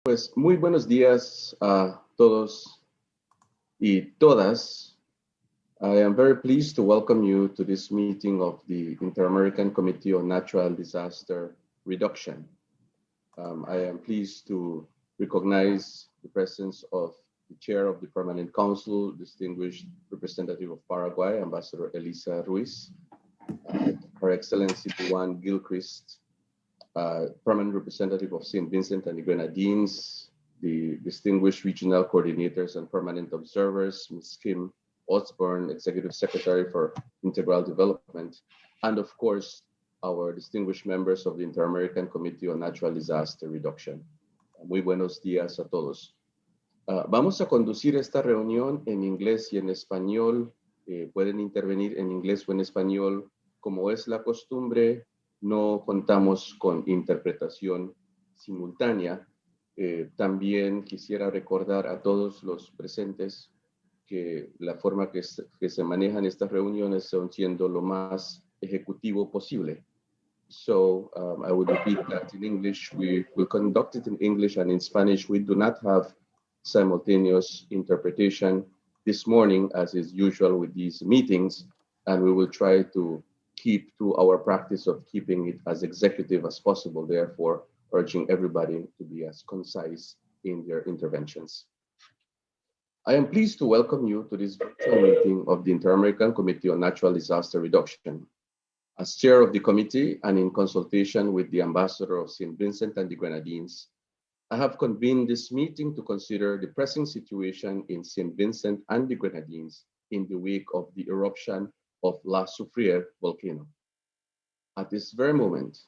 Pues muy buenos días a todos y todas. I am very pleased to welcome you to this meeting of the Inter-American Committee on Natural Disaster Reduction. I am pleased to recognize the presence of the Chair of the Permanent Council, distinguished representative of Paraguay, Ambassador Elisa Ruiz, Her Excellency Juan Gilchrist, Permanent Representative of St. Vincent and the Grenadines, the distinguished regional coordinators and permanent observers, Ms. Kim Osborne, Executive Secretary for Integral Development, and of course, our distinguished members of the Inter-American Committee on Natural Disaster Reduction. Muy buenos días a todos. Vamos a conducir esta reunión en inglés y en español. Pueden intervenir en inglés o en español. Como es la costumbre, no contamos con interpretación simultánea. También quisiera recordar a todos los presentes que la forma que se manejan estas reuniones son siendo lo más ejecutivo posible. So I will repeat that in English. We will conduct it in English and in Spanish. We do not have simultaneous interpretation this morning, as is usual with these meetings, and we will try to keep to our practice of keeping it as executive as possible, therefore urging everybody to be as concise in their interventions. I am pleased to welcome you to this virtual meeting of the Inter-American Committee on Natural Disaster Reduction. As chair of the committee and in consultation with the Ambassador of St. Vincent and the Grenadines, I have convened this meeting to consider the pressing situation in St. Vincent and the Grenadines in the wake of the eruption of La Soufriere volcano. At this very moment,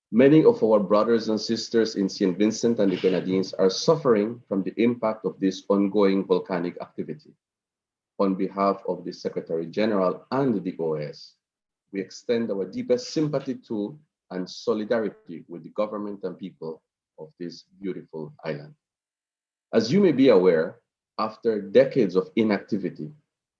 many of our brothers and sisters in St. Vincent and the Grenadines are suffering from the impact of this ongoing volcanic activity. On behalf of the Secretary General and the OAS, we extend our deepest sympathy to and solidarity with the government and people of this beautiful island. As you may be aware, after decades of inactivity,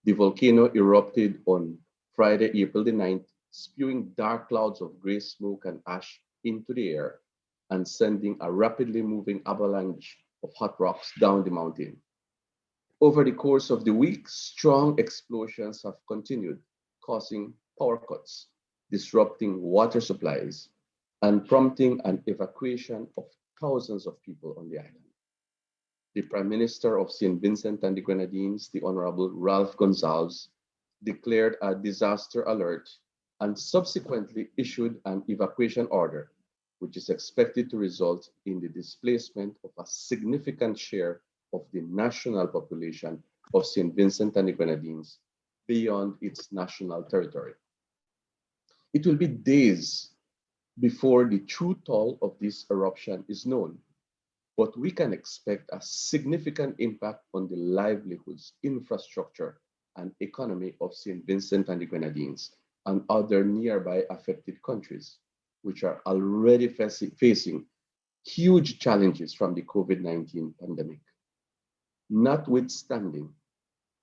the volcano erupted on Friday, April the 9th, spewing dark clouds of gray smoke and ash into the air and sending a rapidly moving avalanche of hot rocks down the mountain. Over the course of the week, strong explosions have continued, causing power cuts, disrupting water supplies, and prompting an evacuation of thousands of people on the island. The Prime Minister of St. Vincent and the Grenadines, the Honorable Ralph Gonsalves, declared a disaster alert and subsequently issued an evacuation order, which is expected to result in the displacement of a significant share of the national population of St. Vincent and the Grenadines beyond its national territory. It will be days before the true toll of this eruption is known, but we can expect a significant impact on the livelihoods, infrastructure, and economy of St. Vincent and the Grenadines and other nearby affected countries, which are already facing huge challenges from the COVID-19 pandemic. Notwithstanding,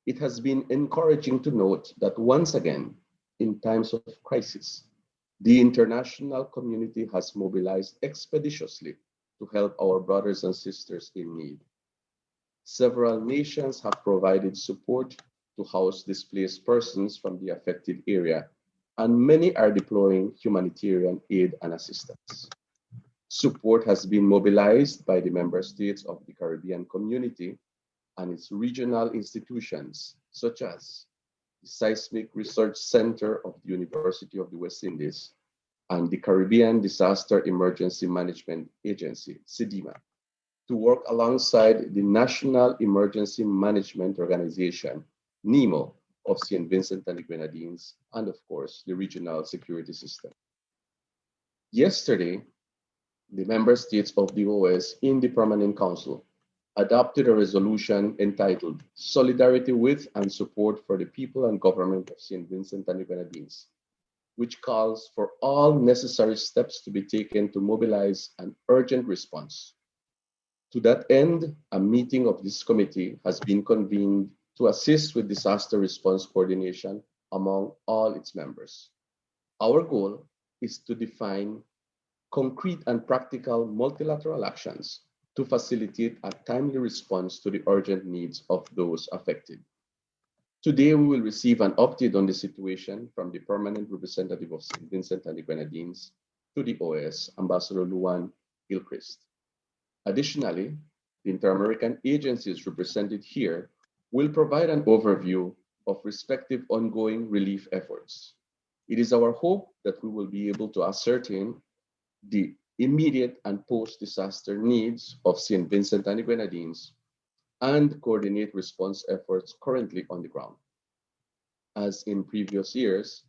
it has been encouraging to note that once again, in times of crisis, the international community has mobilized expeditiously to help our brothers and sisters in need. Several nations have provided support to house displaced persons from the affected area, and many are deploying humanitarian aid and assistance. Support has been mobilized by the member states of the Caribbean community and its regional institutions, such as the Seismic Research Center of the University of the West Indies and the Caribbean Disaster Emergency Management Agency, SEDI, to work alongside the National Emergency Management Organization, NEMO, of St. Vincent and the Grenadines, and of course, the regional security system. Yesterday, the member states of the OAS in the Permanent Council adopted a resolution entitled Solidarity with and Support for the People and Government of St. Vincent and the Grenadines, which calls for all necessary steps to be taken to mobilize an urgent response. To that end, a meeting of this committee has been convened to assist with disaster response coordination among all its members. Our goal is to define concrete and practical multilateral actions to facilitate a timely response to the urgent needs of those affected. Today, we will receive an update on the situation from the permanent representative of St. Vincent and the Grenadines to the OAS, Ambassador Luan Gilchrist. Additionally, the Inter-American agencies represented here will provide an overview of respective ongoing relief efforts. It is our hope that we will be able to ascertain the immediate and post-disaster needs of St. Vincent and the Grenadines and coordinate response efforts currently on the ground. As in previous years,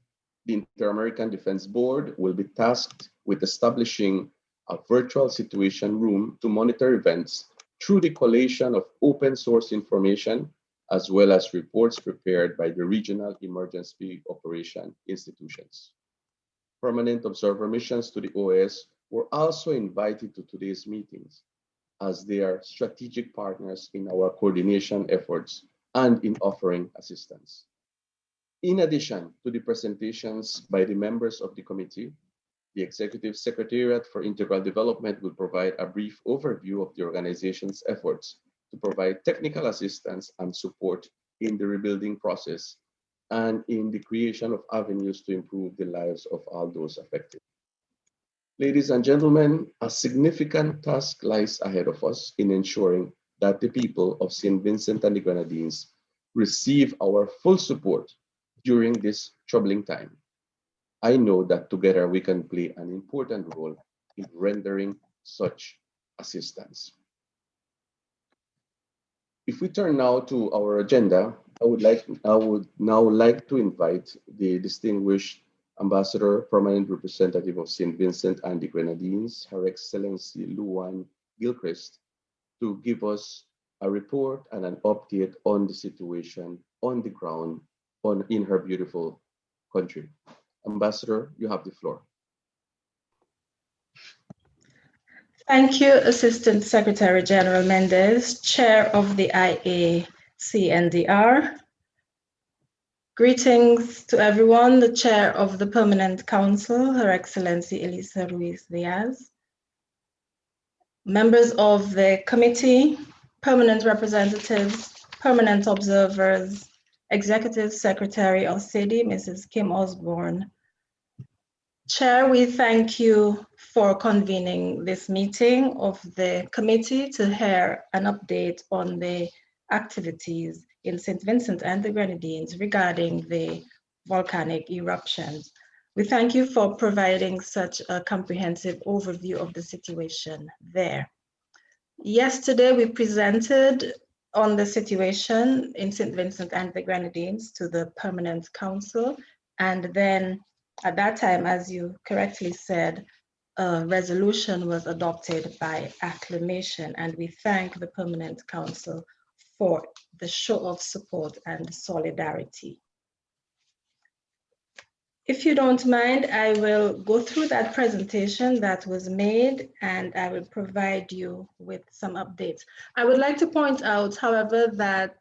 the Inter-American Defense Board will be tasked with establishing a virtual situation room to monitor events through the collation of open source information, as well as reports prepared by the regional emergency operation institutions. Permanent observer missions to the OAS were also invited to today's meetings, as they are strategic partners in our coordination efforts and in offering assistance. In addition to the presentations by the members of the committee, the Executive Secretariat for Integral Development will provide a brief overview of the organization's efforts to provide technical assistance and support in the rebuilding process and in the creation of avenues to improve the lives of all those affected. Ladies and gentlemen, a significant task lies ahead of us in ensuring that the people of St. Vincent and the Grenadines receive our full support during this troubling time. I know that together we can play an important role in rendering such assistance. If we turn now to our agenda, I would now like to invite the distinguished Ambassador, Permanent Representative of St. Vincent and the Grenadines, Her Excellency Luan Gilchrist, to give us a report and an update on the situation on the ground in her beautiful country. Ambassador, you have the floor. Thank you, Assistant Secretary General Mendez, Chair of the IACNDR. Greetings to everyone, the Chair of the Permanent Council, Her Excellency Elisa Ruiz Diaz, members of the committee, permanent representatives, permanent observers, Executive Secretary of SEDI, Mrs. Kim Osborne. Chair, we thank you for convening this meeting of the committee to hear an update on the activities in St. Vincent and the Grenadines regarding the volcanic eruptions. We thank you for providing such a comprehensive overview of the situation there. Yesterday, we presented on the situation in St. Vincent and the Grenadines to the Permanent Council, and then at that time, as you correctly said, a resolution was adopted by acclamation, and we thank the Permanent Council for the show of support and solidarity. If you don't mind, I will go through that presentation that was made, and I will provide you with some updates. I would like to point out, however, that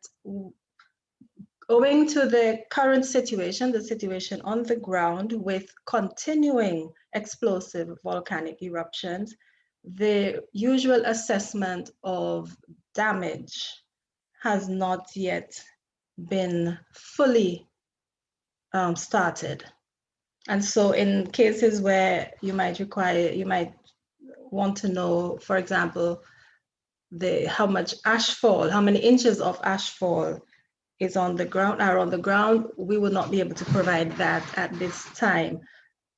owing to the current situation, the situation on the ground with continuing explosive volcanic eruptions, the usual assessment of damage has not yet been fully started. And so in cases where you might want to know, for example, how much ashfall, how many inches of ashfall is on the ground, we will not be able to provide that at this time.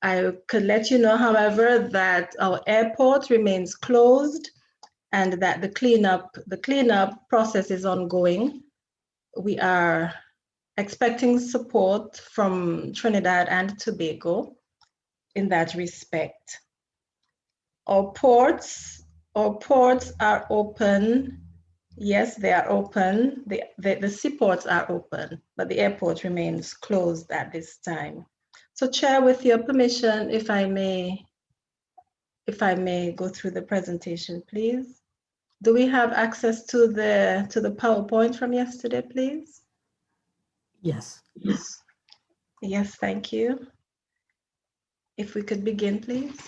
I could let you know, however, that our airport remains closed and that the cleanup process is ongoing. We are expecting support from Trinidad and Tobago in that respect. Our ports are open. Yes, they are open. The seaports are open, but the airport remains closed at this time. So, Chair, with your permission, if I may go through the presentation, please. Do we have access to the PowerPoint from yesterday, please? Yes. Yes, thank you. If we could begin, please.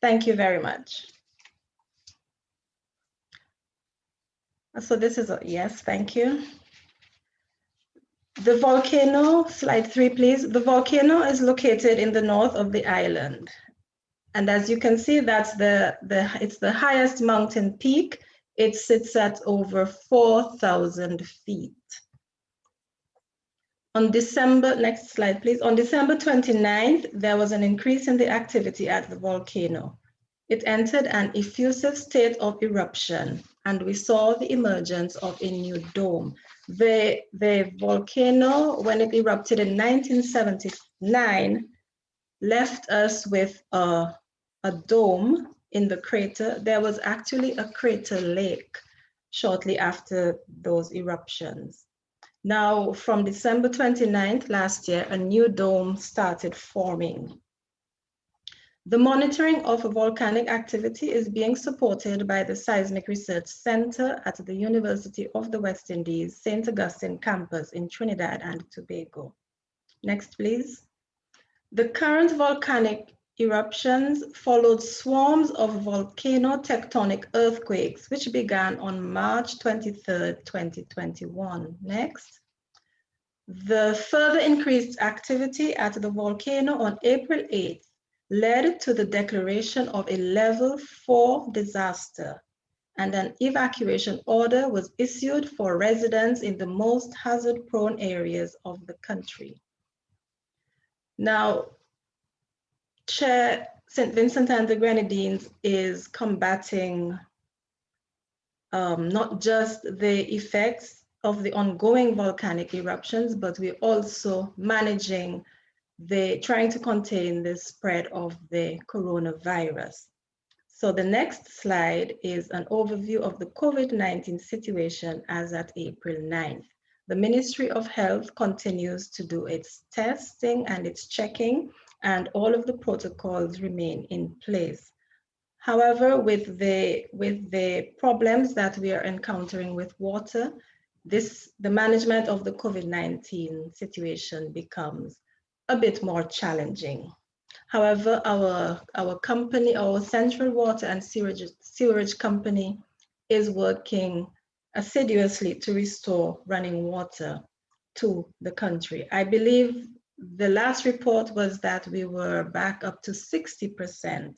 Thank you very much. So this is, yes, thank you. The volcano, slide 3, please. The volcano is located in the north of the island. And as you can see, that's it's the highest mountain peak. It sits at over 4,000 feet. On December, next slide, please. On December 29th, there was an increase in the activity at the volcano. It entered an effusive state of eruption, and we saw the emergence of a new dome. The volcano, when it erupted in 1979, left us with a dome in the crater. There was actually a crater lake shortly after those eruptions. Now, from December 29th last year, a new dome started forming. The monitoring of volcanic activity is being supported by the Seismic Research Center at the University of the West Indies, St. Augustine campus in Trinidad and Tobago. Next, please. The current volcanic eruptions followed swarms of volcano-tectonic earthquakes, which began on March 23rd, 2021. Next. The further increased activity at the volcano on April 8th led to the declaration of a level 4 disaster, and an evacuation order was issued for residents in the most hazard-prone areas of the country. Now, Chair St. Vincent and the Grenadines is combating not just the effects of the ongoing volcanic eruptions, but we're also managing trying to contain the spread of the coronavirus. So the next slide is an overview of the COVID-19 situation as at April 9th. The Ministry of Health continues to do its testing and its checking, and all of the protocols remain in place. However, with the problems that we are encountering with water, the management of the COVID-19 situation becomes a bit more challenging. However, our company, our Central Water and Sewerage Company, is working assiduously to restore running water to the country. I believe the last report was that we were back up to 60%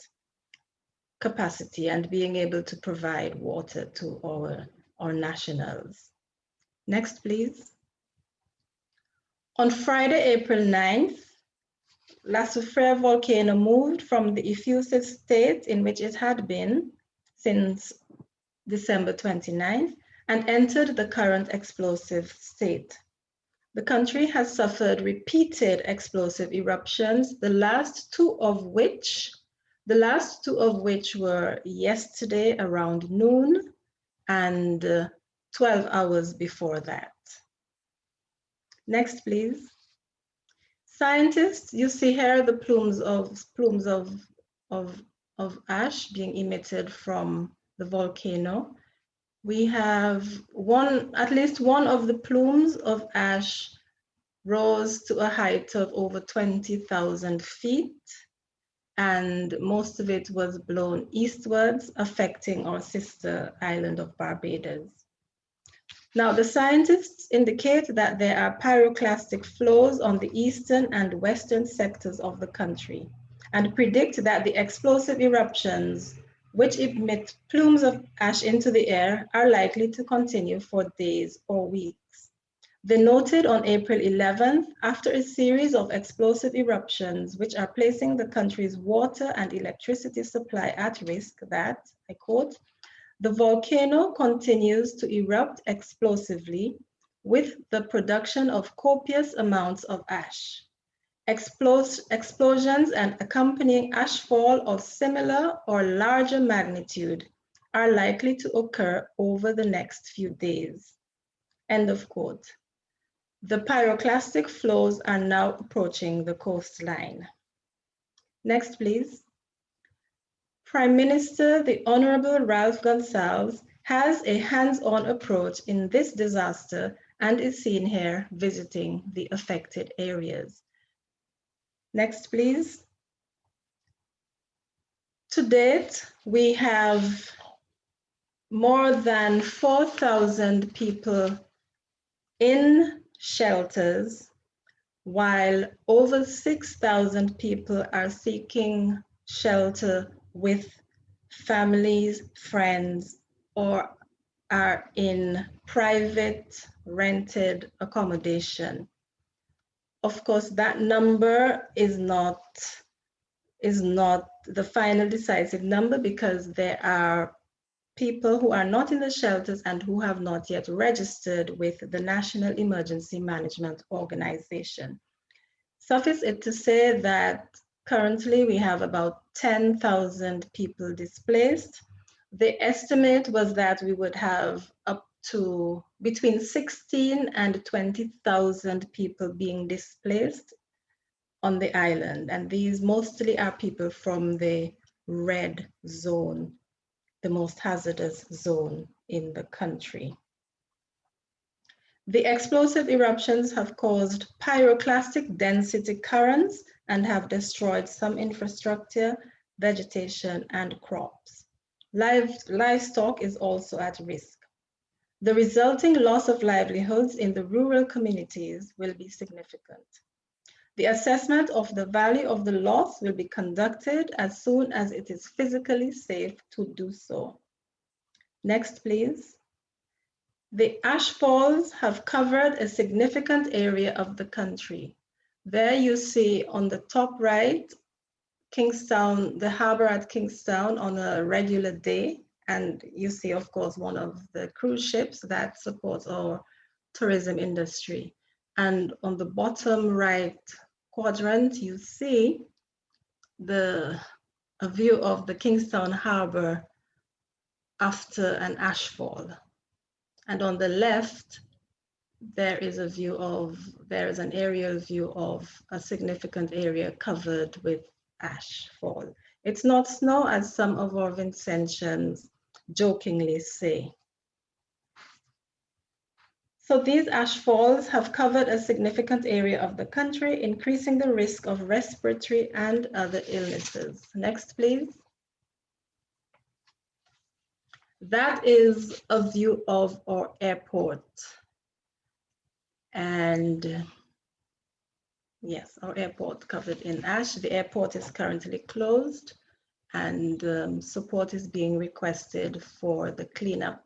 capacity and being able to provide water to our nationals. Next, please. On Friday, April 9th, La Soufrière volcano moved from the effusive state in which it had been since December 29th and entered the current explosive state. The country has suffered repeated explosive eruptions, the last two of which were yesterday around noon and 12 hours before that. Next, please. Scientists, you see here the plumes of ash being emitted from the volcano. We have at least one of the plumes of ash rose to a height of over 20,000 feet, and most of it was blown eastwards, affecting our sister island of Barbados. Now, the scientists indicate that there are pyroclastic flows on the eastern and western sectors of the country and predict that the explosive eruptions, which emit plumes of ash into the air, are likely to continue for days or weeks. They noted on April 11th, after a series of explosive eruptions which are placing the country's water and electricity supply at risk, that, I quote, "The volcano continues to erupt explosively with the production of copious amounts of ash. Explosions and accompanying ashfall of similar or larger magnitude are likely to occur over the next few days." End of quote. The pyroclastic flows are now approaching the coastline. Next, please. Prime Minister, the Honorable Ralph Gonsalves, has a hands-on approach in this disaster and is seen here visiting the affected areas. Next, please. To date, we have more than 4,000 people in shelters, while over 6,000 people are seeking shelter with families, friends, or are in private rented accommodation. Of course, that number is not the final decisive number, because there are people who are not in the shelters and who have not yet registered with the National Emergency Management Organization. Suffice it to say that currently we have about 10,000 people displaced. The estimate was that we would have up to between 16 and 20,000 people being displaced on the island. And these mostly are people from the red zone, the most hazardous zone in the country. The explosive eruptions have caused pyroclastic density currents and have destroyed some infrastructure, vegetation, and crops. Livestock is also at risk. The resulting loss of livelihoods in the rural communities will be significant. The assessment of the value of the loss will be conducted as soon as it is physically safe to do so. Next, please. The ash falls have covered a significant area of the country. There you see on the top right, Kingstown, the harbor at Kingstown on a regular day. And you see, of course, one of the cruise ships that supports our tourism industry. And on the bottom right quadrant, you see a view of the Kingstown harbor after an ash fall. And on the left, there is an aerial view of a significant area covered with ash fall. It's not snow, as some of our Vincentians jokingly say. So these ash falls have covered a significant area of the country, increasing the risk of respiratory and other illnesses. Next, please. That is a view of our airport. And yes, our airport covered in ash. The airport is currently closed, and support is being requested for the cleanup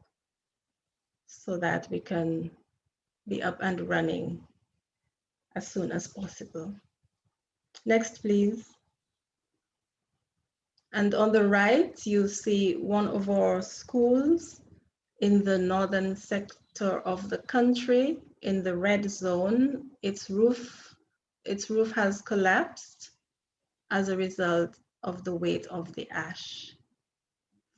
so that we can be up and running as soon as possible. Next, please. And on the right, you see one of our schools in the northern sector of the country in the red zone. Its roof has collapsed as a result of the weight of the ash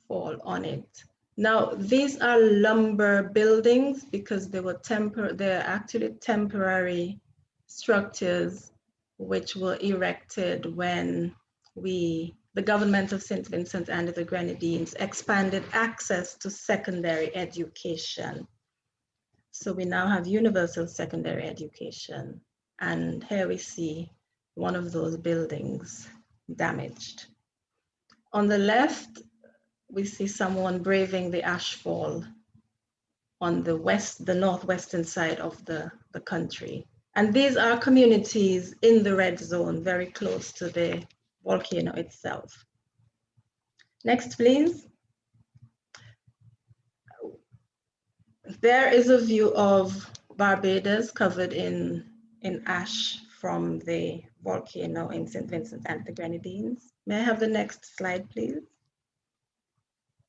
fall on it. Now, these are lumber buildings because they're actually temporary structures which were erected when the government of St. Vincent and the Grenadines expanded access to secondary education. So we now have universal secondary education. And here we see one of those buildings damaged. On the left, we see someone braving the ash fall on the northwestern side of the country. And these are communities in the red zone, very close to the volcano itself. Next, please. There is a view of Barbados covered in ash from the volcano in St. Vincent and the Grenadines. May I have the next slide, please?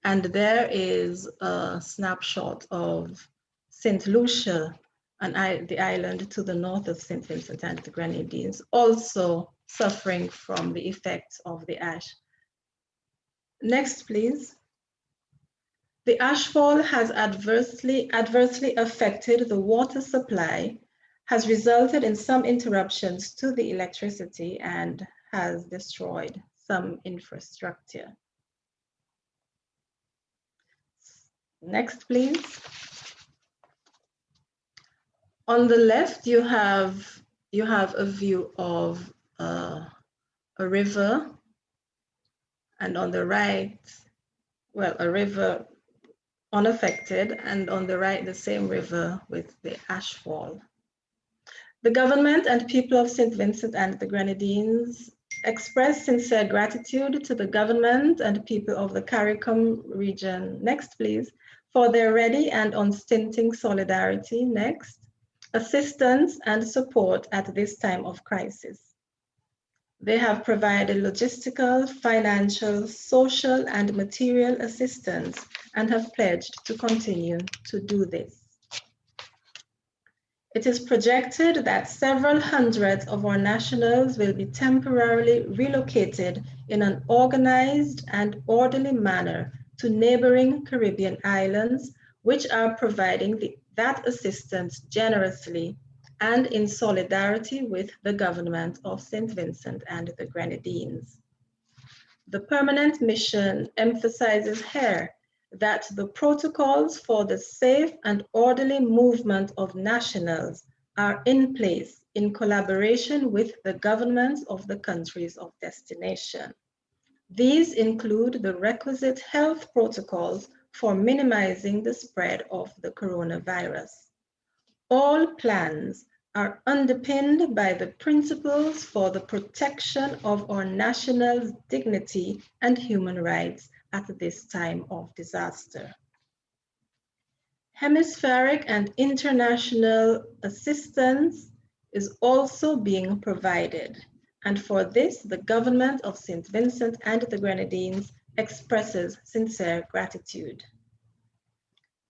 And there is a snapshot of St. Lucia, the island to the north of St. Vincent and the Grenadines, also suffering from the effects of the ash. Next, please. The ashfall has adversely affected the water supply, has resulted in some interruptions to the electricity, and has destroyed some infrastructure. Next, please. On the left, you have a view of a river, and on the right, well, a river unaffected, and on the right, the same river with the ashfall. The government and people of St. Vincent and the Grenadines express sincere gratitude to the government and people of the CARICOM region, next please, for their ready and unstinting solidarity, next, assistance and support at this time of crisis. They have provided logistical, financial, social, and material assistance and have pledged to continue to do this. It is projected that several hundreds of our nationals will be temporarily relocated in an organized and orderly manner to neighboring Caribbean islands, which are providing that assistance generously and in solidarity with the government of St. Vincent and the Grenadines. The permanent mission emphasizes here that the protocols for the safe and orderly movement of nationals are in place in collaboration with the governments of the countries of destination. These include the requisite health protocols for minimizing the spread of the coronavirus. All plans are underpinned by the principles for the protection of our nationals' dignity and human rights at this time of disaster. Hemispheric and international assistance is also being provided, and for this, the government of St. Vincent and the Grenadines expresses sincere gratitude.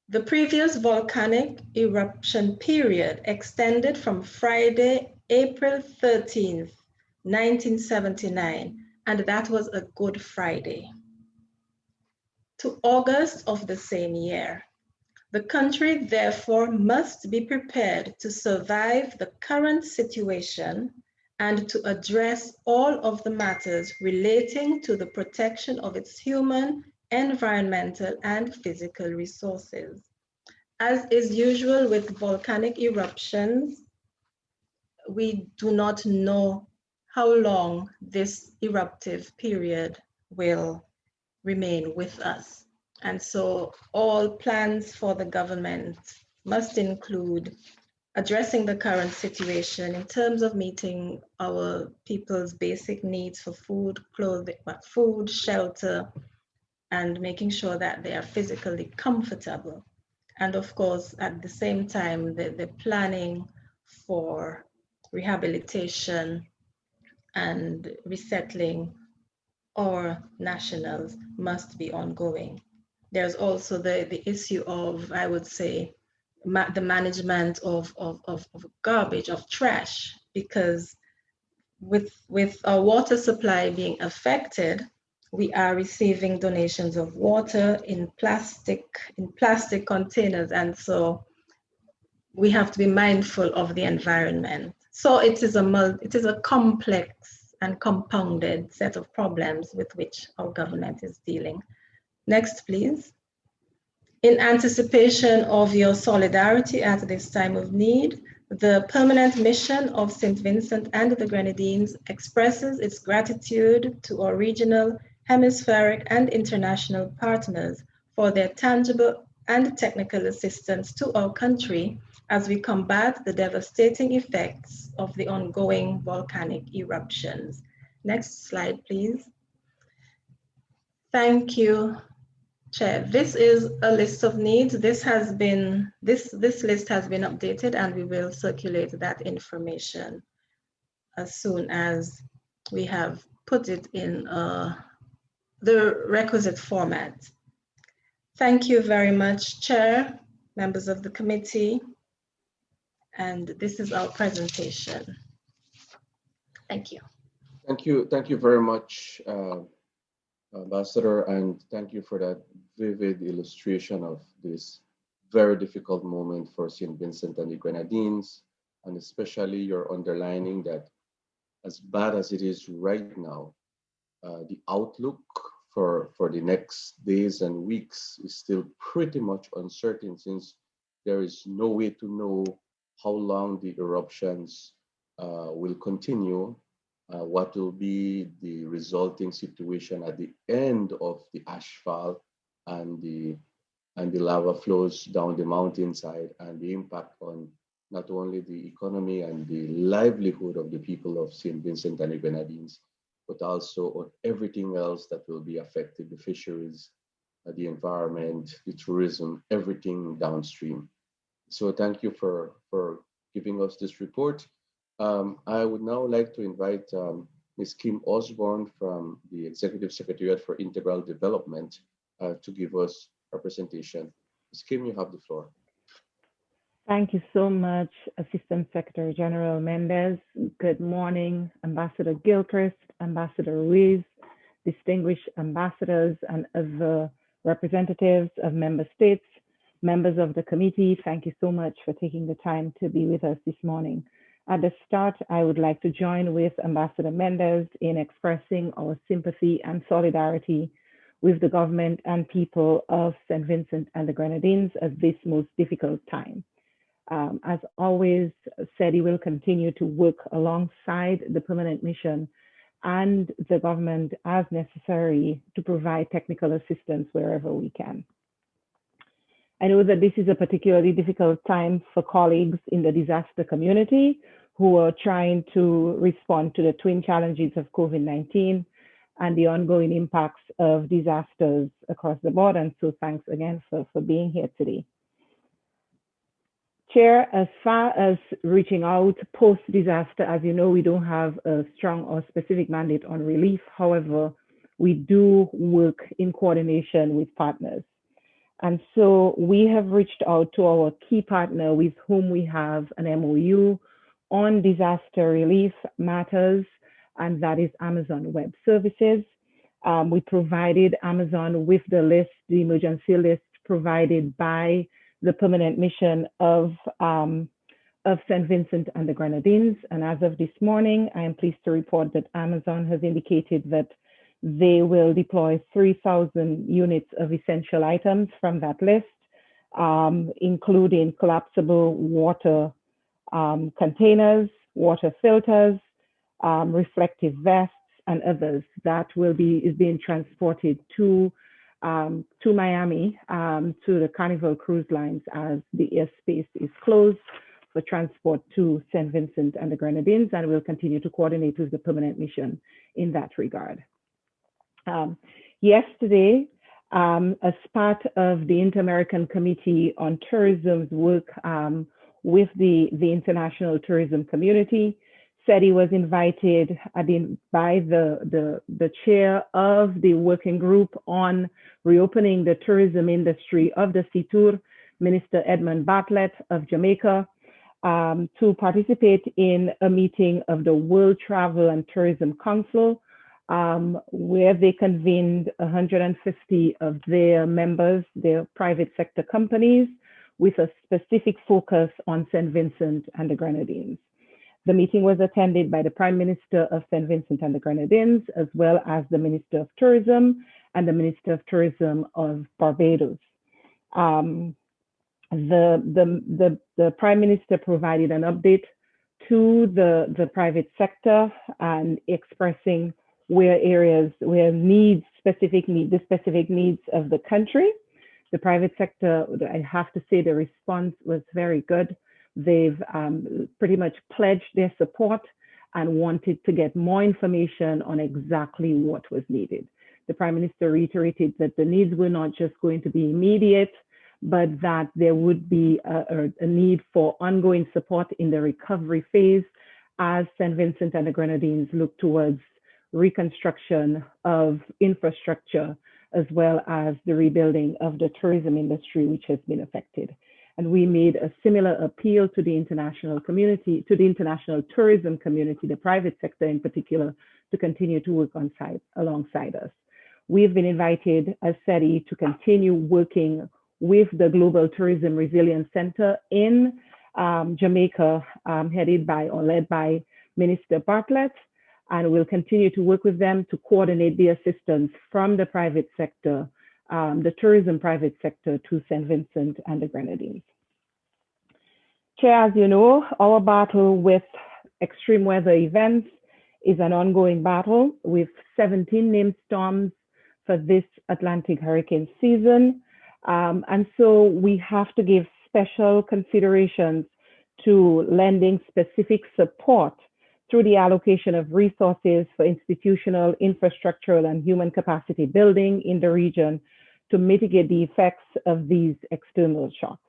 The previous volcanic eruption period extended from Friday, April 13th, 1979, and that was a Good Friday, to August of the same year. The country therefore must be prepared to survive the current situation and to address all of the matters relating to the protection of its human, environmental, and physical resources. As is usual with volcanic eruptions, we do not know how long this eruptive period will remain with us. And so all plans for the government must include addressing the current situation in terms of meeting our people's basic needs for food, clothing, food, shelter, and making sure that they are physically comfortable. And of course, at the same time, the planning for rehabilitation and resettling our nationals must be ongoing. There's also the issue of, I would say, the management of garbage, of trash, because with our water supply being affected, we are receiving donations of water in plastic containers, and so we have to be mindful of the environment. So it is a complex and compounded set of problems with which our government is dealing. Next, please. In anticipation of your solidarity at this time of need, the permanent mission of St. Vincent and the Grenadines expresses its gratitude to our regional, hemispheric, and international partners for their tangible and technical assistance to our country as we combat the devastating effects of the ongoing volcanic eruptions. Next slide, please. Thank you, Chair. This is a list of needs. This list has been updated, and we will circulate that information as soon as we have put it in the requisite format. Thank you very much, Chair, members of the committee, and this is our presentation. Thank you. Thank you very much, Ambassador, and thank you for that vivid illustration of this very difficult moment for St. Vincent and the Grenadines, and especially your underlining that as bad as it is right now, the outlook for the next days and weeks is still pretty much uncertain, since there is no way to know how long the eruptions will continue, what will be the resulting situation at the end of the ashfall and the and the lava flows down the mountainside, and the impact on not only the economy and the livelihood of the people of St. Vincent and the Grenadines, but also on everything else that will be affected, the fisheries, the environment, the tourism, everything downstream. So thank you for giving us this report. I would now like to invite Ms. Kim Osborne from the Executive Secretariat for Integral Development to give us a presentation. Ms. Kim, you have the floor. Thank you so much, Assistant Secretary General Mendez. Good morning, Ambassador Gilchrist, Ambassador Ruiz, distinguished ambassadors and other representatives of member states, members of the committee. Thank you so much for taking the time to be with us this morning. At the start, I would like to join with Ambassador Mendez in expressing our sympathy and solidarity with the government and people of St. Vincent and the Grenadines at this most difficult time. As always, SEDI will continue to work alongside the permanent mission and the government as necessary to provide technical assistance wherever we can. I know that this is a particularly difficult time for colleagues in the disaster community who are trying to respond to the twin challenges of COVID-19 and the ongoing impacts of disasters across the board. And so thanks again for being here today. Chair, as far as reaching out post-disaster, as you know, we don't have a strong or specific mandate on relief. However, we do work in coordination with partners. And so we have reached out to our key partner with whom we have an MOU on disaster relief matters, and that is Amazon Web Services. We provided Amazon with the list, the emergency list provided by the permanent mission of St. Vincent and the Grenadines. And as of this morning, I am pleased to report that Amazon has indicated that they will deploy 3,000 units of essential items from that list, including collapsible water containers, water filters, reflective vests, and others that is being transported to Miami, to the Carnival Cruise Lines, as the airspace is closed for transport to St. Vincent and the Grenadines, and we'll continue to coordinate with the permanent mission in that regard. Yesterday, as part of the Inter-American Committee on Tourism's work with the international tourism community, SEDI was invited by the chair of the working group on reopening the tourism industry of the CITUR, Minister Edmund Bartlett of Jamaica, to participate in a meeting of the World Travel and Tourism Council, where they convened 150 of their members, their private sector companies, with a specific focus on St. Vincent and the Grenadines. The meeting was attended by the Prime Minister of St. Vincent and the Grenadines, as well as the Minister of Tourism and the Minister of Tourism of Barbados. The Prime Minister provided an update to the private sector and expressing the specific needs of the country. The private sector, I have to say, the response was very good. They've pretty much pledged their support and wanted to get more information on exactly what was needed. The Prime Minister reiterated that the needs were not just going to be immediate, but that there would be a need for ongoing support in the recovery phase as St. Vincent and the Grenadines look towards reconstruction of infrastructure, as well as the rebuilding of the tourism industry, which has been affected. And we made a similar appeal to the international community, to the international tourism community, the private sector in particular, to continue to work alongside us. We've been invited as SEDI to continue working with the Global Tourism Resilience Center in Jamaica, led by Minister Bartlett, and we'll continue to work with them to coordinate the assistance from the private sector, the tourism private sector, to St. Vincent and the Grenadines. Chair, as you know, our battle with extreme weather events is an ongoing battle with 17 named storms for this Atlantic hurricane season. And so we have to give special considerations to lending specific support through the allocation of resources for institutional, infrastructural, and human capacity building in the region to mitigate the effects of these external shocks.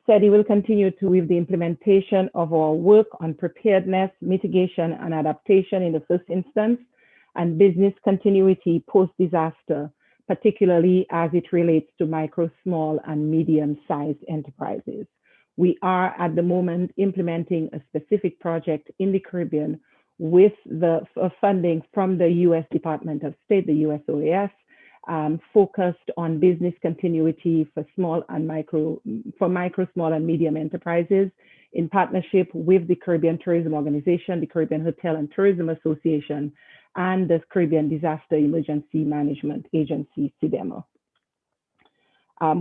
SEDI will continue to with the implementation of our work on preparedness, mitigation, and adaptation in the first instance, and business continuity post-disaster, particularly as it relates to micro, small, and medium-sized enterprises. We are at the moment implementing a specific project in the Caribbean with the funding from the U.S. Department of State, the USOAS, focused on business continuity for micro, small, and medium enterprises in partnership with the Caribbean Tourism Organization, the Caribbean Hotel and Tourism Association, and the Caribbean Disaster Emergency Management Agency, CDEMA.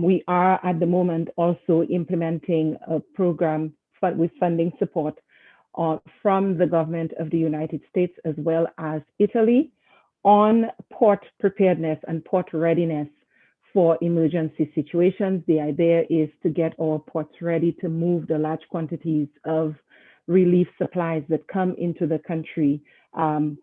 We are at the moment also implementing a program with funding support from the government of the United States as well as Italy on port preparedness and port readiness for emergency situations. The idea is to get our ports ready to move the large quantities of relief supplies that come into the country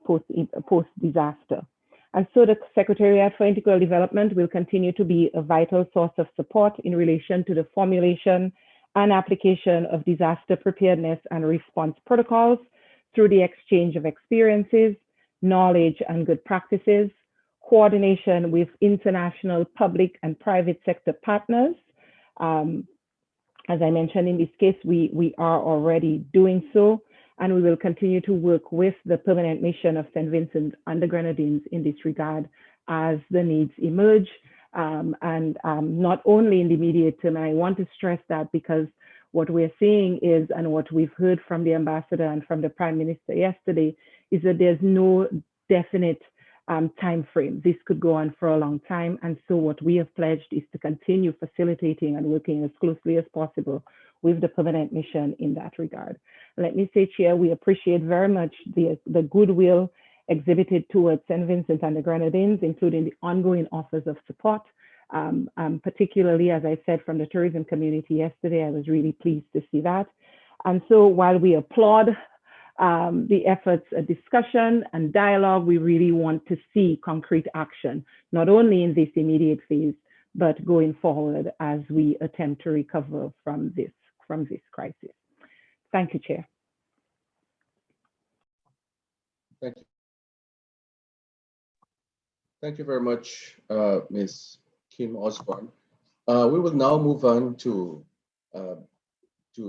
post-disaster. And so the Secretariat for Integral Development will continue to be a vital source of support in relation to the formulation and application of disaster preparedness and response protocols through the exchange of experiences, knowledge, and good practices, coordination with international public and private sector partners. As I mentioned, in this case, we are already doing so, and we will continue to work with the permanent mission of St. Vincent and the Grenadines in this regard as the needs emerge. And not only in the immediate term, I want to stress that because what we're seeing is, and what we've heard from the ambassador and from the Prime Minister yesterday, is that there's no definite time frame. This could go on for a long time. And so what we have pledged is to continue facilitating and working as closely as possible with the permanent mission in that regard. Let me say, Chair, we appreciate very much the goodwill exhibited towards St. Vincent and the Grenadines, including the ongoing offers of support. Particularly, as I said, from the tourism community yesterday, I was really pleased to see that. And so while we applaud the efforts of discussion and dialogue, we really want to see concrete action, not only in this immediate phase, but going forward as we attempt to recover from this crisis. Thank you, Chair. Thank you. Thank you very much, Ms. Kim Osborne. We will now move on to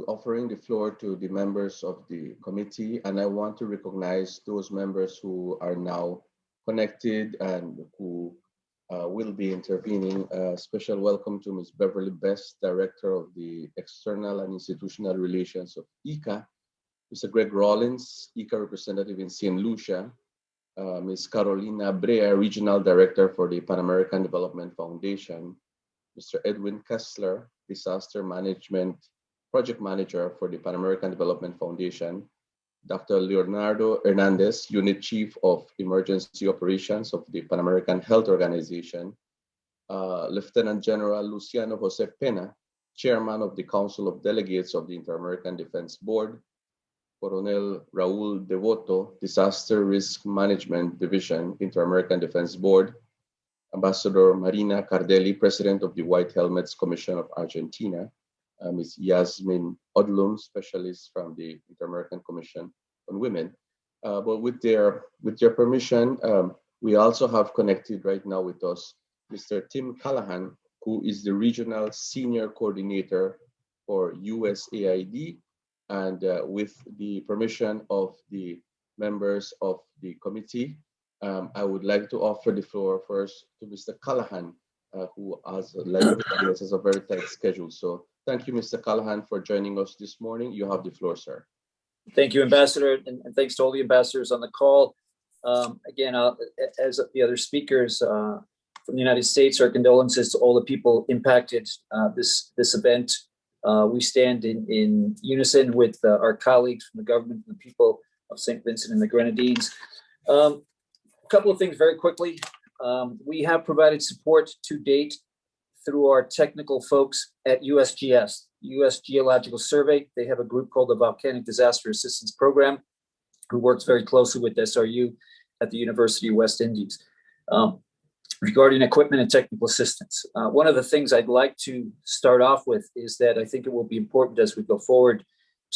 offering the floor to the members of the committee, and I want to recognize those members who are now connected and who will be intervening. Special welcome to Ms. Beverly Best, Director of the External and Institutional Relations of ICA, Mr. Greg Rollins, ICA representative in St. Lucia, Ms. Carolina Brea, Regional Director for the Pan American Development Foundation, Mr. Edwin Kessler, Disaster Management Project Manager for the Pan American Development Foundation, Dr. Leonardo Hernandez, Unit Chief of Emergency Operations of the Pan American Health Organization, Lieutenant General Luciano Jose Pena, Chairman of the Council of Delegates of the Inter-American Defense Board, Colonel Raul Devoto, Disaster Risk Management Division, Inter-American Defense Board, Ambassador Marina Cardelli, President of the White Helmets Commission of Argentina, Ms. Yasmin Odlum, Specialist from the Inter-American Commission on Women. But with their permission, we also have connected right now with us Mr. Tim Callahan, who is the Regional Senior Coordinator for USAID. And with the permission of the members of the committee, I would like to offer the floor first to Mr. Callahan, who has a very tight schedule. So thank you, Mr. Callahan, for joining us this morning. You have the floor, sir. Thank you, Ambassador, and thanks to all the ambassadors on the call. Again, as the other speakers from the United States, our condolences to all the people impacted this event. We stand in unison with our colleagues from the government and the people of St. Vincent and the Grenadines. A couple of things very quickly. We have provided support to date through our technical folks at USGS, U.S. Geological Survey. They have a group called the Volcanic Disaster Assistance Program, who works very closely with SRU at the University of West Indies regarding equipment and technical assistance. One of the things I'd like to start off with is that I think it will be important as we go forward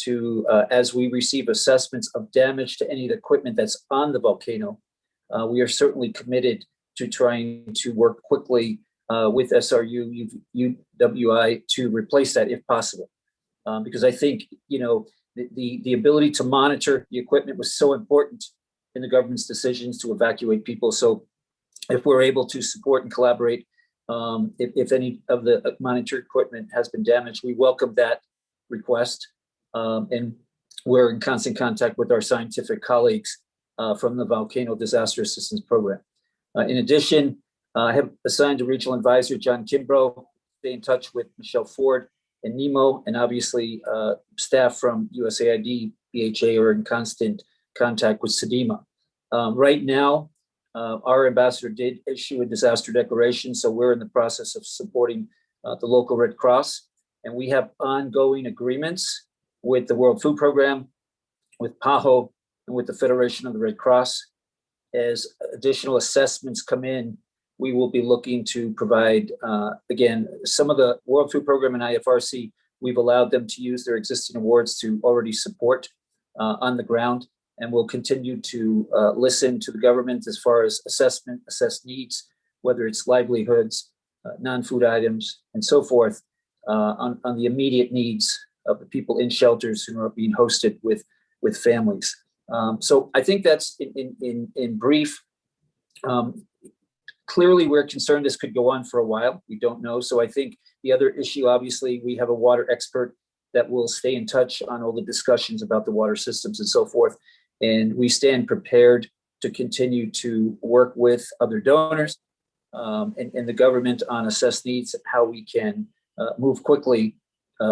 to, as we receive assessments of damage to any of the equipment that's on the volcano, we are certainly committed to trying to work quickly with SRU, UWI to replace that if possible. Because I think, the ability to monitor the equipment was so important in the government's decisions to evacuate people. So if we're able to support and collaborate, if any of the monitored equipment has been damaged, we welcome that request. And we're in constant contact with our scientific colleagues from the Volcano Disaster Assistance Program. In addition, I have assigned a regional advisor, John Kimbrough, stay in touch with Michelle Ford and NEMO, and obviously staff from USAID, BHA are in constant contact with SEDIMA. Right now, our ambassador did issue a disaster declaration, so we're in the process of supporting the local Red Cross, and we have ongoing agreements with the World Food Program, with PAHO, and with the Federation of the Red Cross. As additional assessments come in, we will be looking to provide, again, some of the World Food Program and IFRC, we've allowed them to use their existing awards to already support on the ground, and we'll continue to listen to the government as far as assess needs, whether it's livelihoods, non-food items, and so forth, on the immediate needs of the people in shelters who are being hosted with families. So I think that's in brief. Clearly, we're concerned this could go on for a while. We don't know. So I think the other issue, obviously, we have a water expert that will stay in touch on all the discussions about the water systems and so forth. And we stand prepared to continue to work with other donors and the government on assess needs, how we can move quickly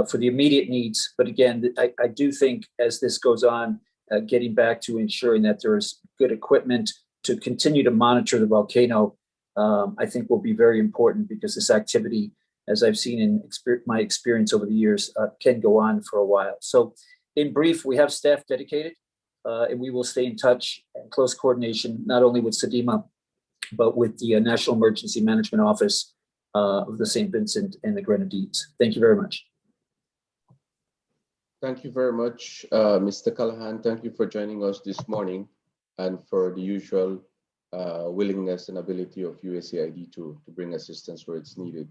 for the immediate needs. But again, I do think as this goes on, getting back to ensuring that there is good equipment to continue to monitor the volcano, I think will be very important, because this activity, as I've seen in my experience over the years, can go on for a while. So in brief, we have staff dedicated, and we will stay in touch and close coordination, not only with SEDIMA, but with the National Emergency Management Office of the St. Vincent and the Grenadines. Thank you very much. Thank you very much, Mr. Callahan. Thank you for joining us this morning and for the usual willingness and ability of USAID to bring assistance where it's needed.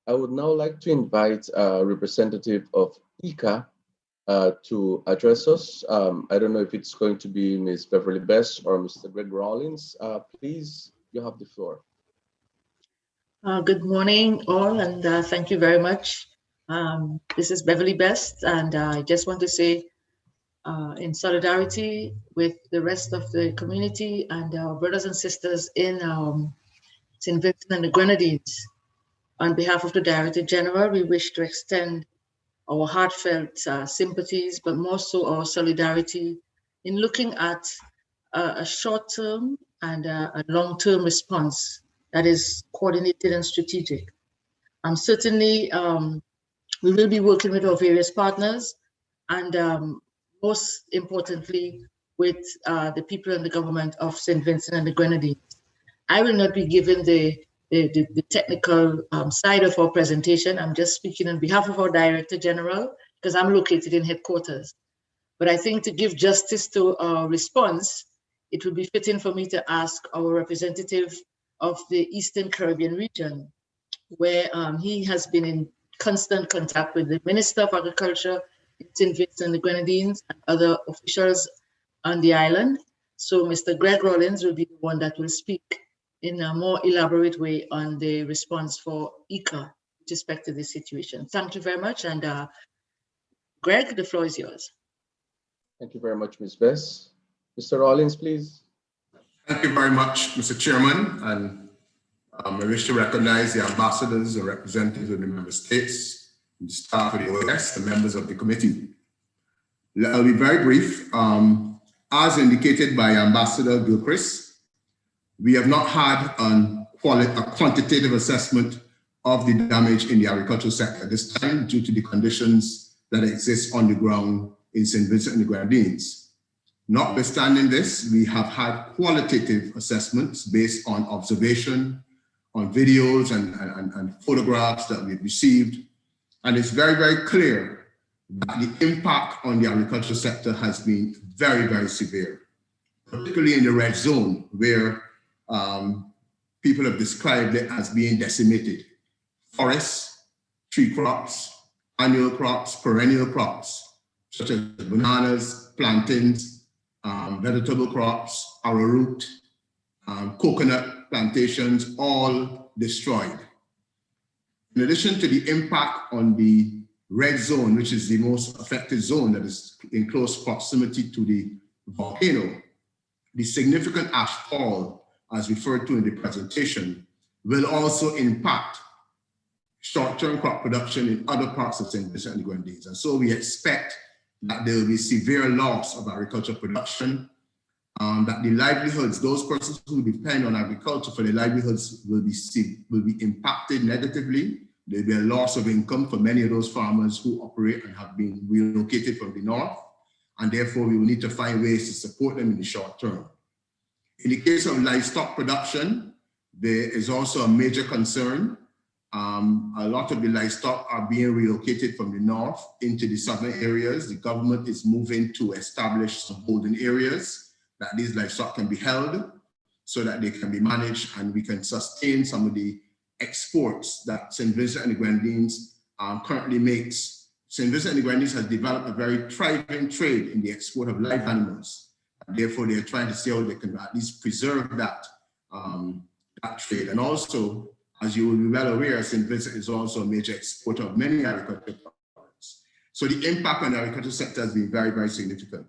I would now like to invite a representative of ICA to address us. I don't know if it's going to be Ms. Beverly Best or Mr. Greg Rawlins. Please, you have the floor. Good morning, all, and thank you very much. This is Beverly Best, and I just want to say, in solidarity with the rest of the community and our brothers and sisters in St. Vincent and the Grenadines, on behalf of the Director General, we wish to extend our heartfelt sympathies, but more so our solidarity in looking at a short-term and a long-term response that is coordinated and strategic. Certainly, we will be working with our various partners, and most importantly, with the people in the government of St. Vincent and the Grenadines. I will not be given the technical side of our presentation. I'm just speaking on behalf of our Director General, because I'm located in headquarters. But I think to give justice to our response, it would be fitting for me to ask our representative of the Eastern Caribbean region, where he has been in constant contact with the Minister of Agriculture in St. Vincent and the Grenadines and other officials on the island. So Mr. Greg Rawlins will be the one that will speak in a more elaborate way on the response for ICA with respect to this situation. Thank you very much. And Greg, the floor is yours. Thank you very much, Ms. Bess. Mr. Rawlins, please. Thank you very much, Mr. Chairman. And I wish to recognize the ambassadors and representatives of the member states, the staff of the OAS, the members of the committee. I'll be very brief. As indicated by Ambassador Gilchrist, we have not had a quantitative assessment of the damage in the agricultural sector, this time due to the conditions that exist on the ground in St. Vincent and the Grenadines. Notwithstanding this, we have had qualitative assessments based on observation, on videos and photographs that we've received. And it's very, very clear that the impact on the agricultural sector has been very, very severe, particularly in the red zone, where people have described it as being decimated. Forests, tree crops, annual crops, perennial crops, such as bananas, plantains, vegetable crops, arrowroot, coconut plantations, all destroyed. In addition to the impact on the red zone, which is the most affected zone that is in close proximity to the volcano, the significant ash fall, as referred to in the presentation, will also impact short-term crop production in other parts of St. Vincent and the Grenadines. And so we expect that there will be severe loss of agricultural production, that the livelihoods, those persons who depend on agriculture for their livelihoods will be impacted negatively. There will be a loss of income for many of those farmers who operate and have been relocated from the north, and therefore we will need to find ways to support them in the short term. In the case of livestock production, there is also a major concern. A lot of the livestock are being relocated from the north into the southern areas. The government is moving to establish some holding areas that these livestock can be held so that they can be managed and we can sustain some of the exports that St. Vincent and the Grenadines currently makes. St. Vincent and the Grenadines has developed a very thriving trade in the export of live animals. And therefore, they're trying to see how they can at least preserve that, that trade. And also, as you will be well aware, St. Vincent is also a major exporter of many agricultural products. So the impact on the agricultural sector has been very, very significant.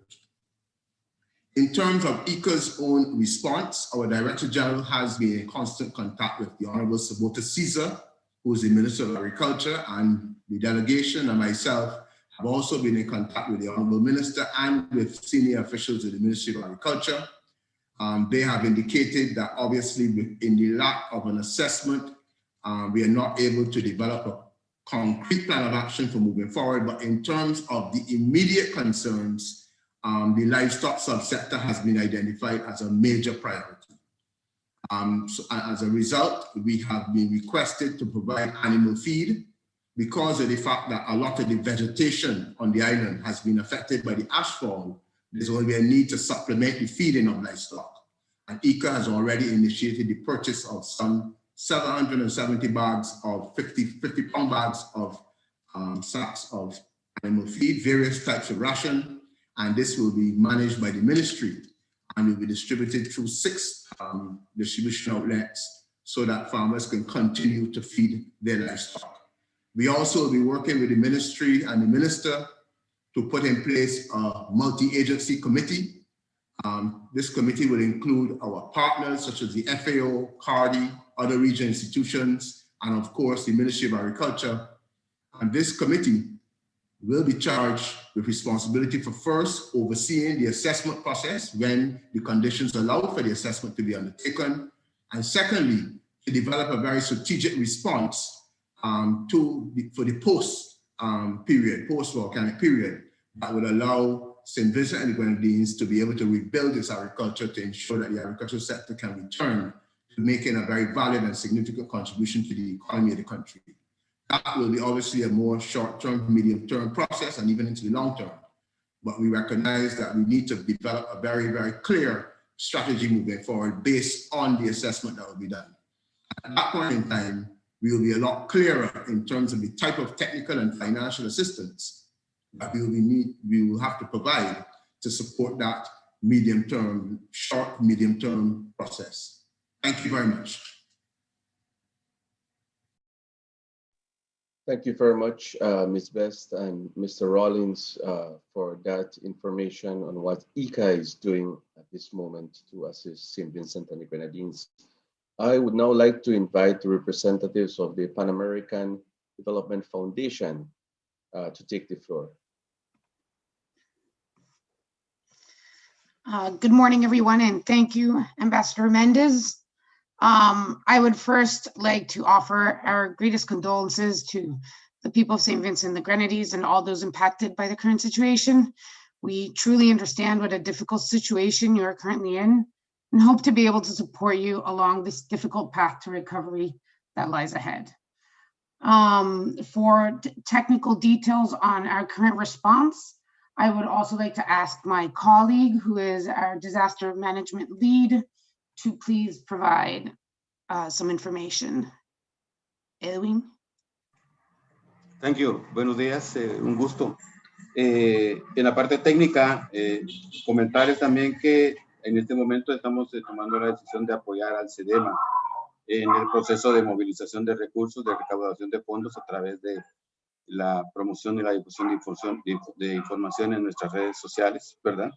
In terms of ICA's own response, our Director General has been in constant contact with the Honorable Sabota Caesar, who is the Minister of Agriculture, and the delegation and myself have also been in contact with the Honorable Minister and with senior officials of the Ministry of Agriculture. They have indicated that obviously in the lack of an assessment, we are not able to develop a concrete plan of action for moving forward, but in terms of the immediate concerns, the livestock subsector has been identified as a major priority. So as a result, we have been requested to provide animal feed because of the fact that a lot of the vegetation on the island has been affected by the ashfall. There's going to be a need to supplement the feeding of livestock. And ICA has already initiated the purchase of some 770 bags of 50-pound bags of sacks of animal feed, various types of ration, and this will be managed by the ministry and will be distributed through 6 distribution outlets so that farmers can continue to feed their livestock. We also will be working with the ministry and the minister to put in place a multi-agency committee. This committee will include our partners such as the FAO, CARDI, other regional institutions, and of course the Ministry of Agriculture. And this committee will be charged with responsibility for first overseeing the assessment process when the conditions allow for the assessment to be undertaken, and secondly, to develop a very strategic response for the post-volcanic period that would allow St. Vincent and the Grenadines to be able to rebuild its agriculture to ensure that the agricultural sector can return to making a very valid and significant contribution to the economy of the country. That will be obviously a more short-term, medium-term process and even into the long term. But we recognize that we need to develop a very, very clear strategy moving forward based on the assessment that will be done. At that point in time, we will be a lot clearer in terms of the type of technical and financial assistance that we will have to provide to support that medium-term, short, medium-term process. Thank you very much. Thank you very much, Ms. Best and Mr. Rawlings, for that information on what ICA is doing at this moment to assist St. Vincent and the Grenadines. I would now like to invite the representatives of the Pan American Development Foundation to take the floor. Good morning, everyone, and thank you, Ambassador Mendez. I would first like to offer our greatest condolences to the people of St. Vincent and the Grenadines and all those impacted by the current situation. We truly understand what a difficult situation you are currently in and hope to be able to support you along this difficult path to recovery that lies ahead. For technical details on our current response, I would also like to ask my colleague, who is our disaster management lead, to please provide some information. Edwin. Thank you. Buenos días, un gusto. En la parte técnica, comentarles también que en este momento estamos tomando la decisión de apoyar al SEDEMA en el proceso de movilización de recursos, de recaudación de fondos a través de la promoción y la difusión de información en nuestras redes sociales, ¿verdad?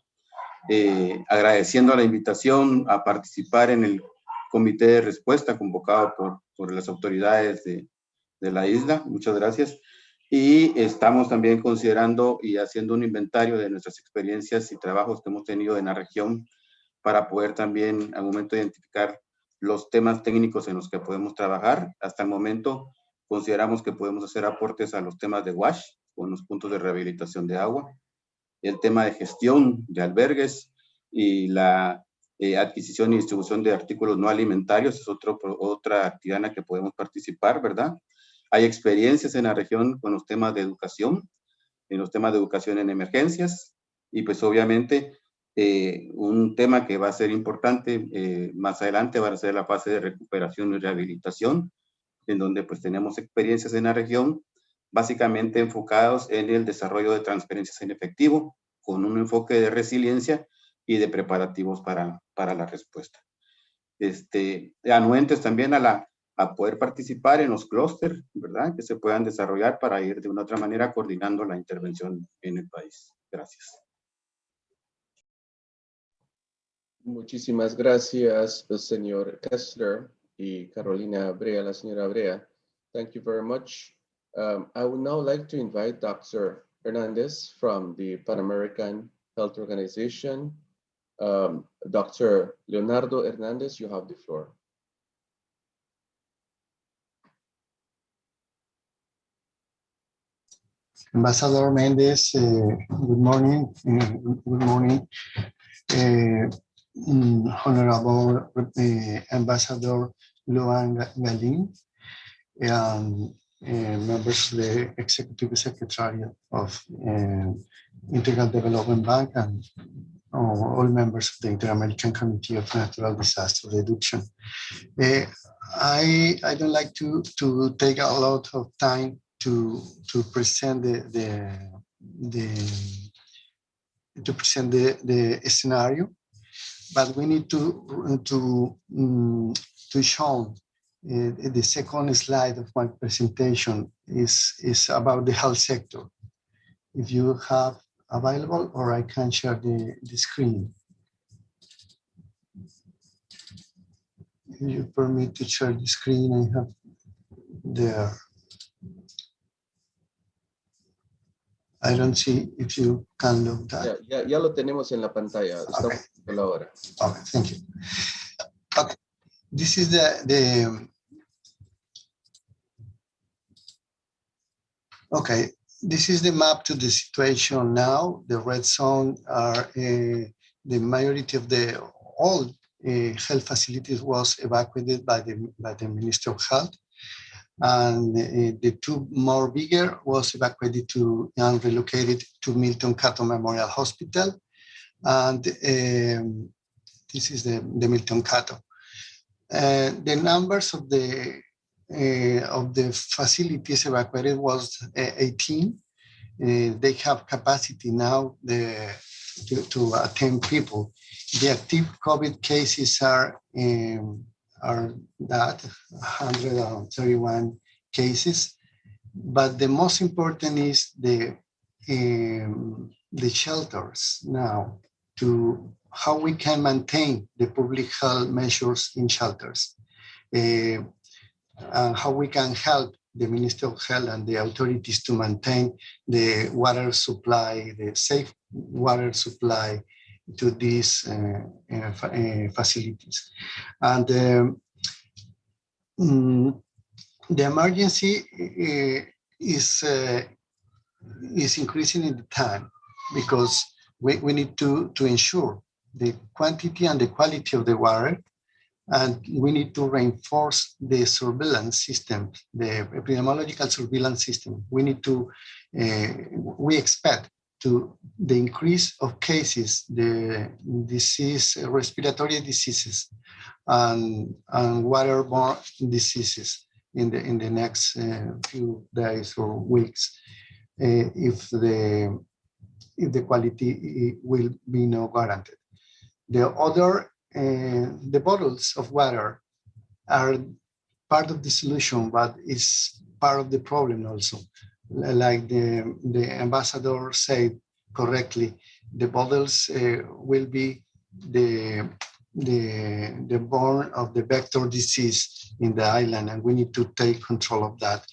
Agradeciendo la invitación a participar en el comité de respuesta convocado por las autoridades de la isla. Muchas gracias. Y estamos también considerando y haciendo un inventario de nuestras experiencias y trabajos que hemos tenido en la región para poder también al momento identificar los temas técnicos en los que podemos trabajar. Hasta el momento consideramos que podemos hacer aportes a los temas de WASH, con los puntos de rehabilitación de agua, el tema de gestión de albergues y la adquisición y distribución de artículos no alimentarios, es otra actividad en la que podemos participar, ¿verdad? Hay experiencias en la región con los temas de educación, en emergencias, y pues obviamente un tema que va a ser importante más adelante va a ser la fase de recuperación y rehabilitación, en donde pues tenemos experiencias en la región, básicamente enfocados en el desarrollo de transferencias en efectivo, con un enfoque de resiliencia y de preparativos para la respuesta. Anuentes también a poder participar en los clústeres, ¿verdad? Que se puedan desarrollar para ir de una otra manera coordinando la intervención en el país. Gracias. Muchísimas gracias, señor Kessler y Carolina Brea, la señora Brea. Thank you very much. I would now like to invite Dr. Hernandez from the Pan American Health Organization. Dr. Leonardo Hernandez, you have the floor. Ambassador Mendez, good morning. Good morning. Honorable Ambassador Luan Gaylene, members of the Executive Secretariat of Integral Development Bank, and all members of the Inter-American Committee of Natural Disaster Reduction. I don't like to take a lot of time to present the scenario, but we need to show the second slide of my presentation is about the health sector. If you have available, or I can share the screen. If you permit to share the screen, I have there. I don't see if you can look that. Ya lo tenemos en la pantalla. Okay. Estamos ahora. Okay, thank you. Okay, this is the okay. This is the map to the situation now. The red zone are the majority of all health facilities was evacuated by the Minister of Health, and the two more bigger was evacuated and relocated to Milton Cato Memorial Hospital, and this is the Milton Cato. The numbers of the facilities evacuated was 18. They have capacity now to attend people. The active COVID cases are that 131 cases, but the most important is the shelters now, to how we can maintain the public health measures in shelters, and how we can help the Ministry of Health and the authorities to maintain the water supply, the safe water supply to these facilities. And the emergency is increasing in the time because we need to ensure the quantity and the quality of the water, and we need to reinforce the surveillance system, the epidemiological surveillance system. We need to, we expect to the increase of cases, the disease, respiratory diseases, and waterborne diseases in the next few days or weeks, if the quality will be not guaranteed. The other, the bottles of water are part of the solution, but it's part of the problem also. Like the ambassador said correctly, the bottles will be the born of the vector disease in the island, and we need to take control of that.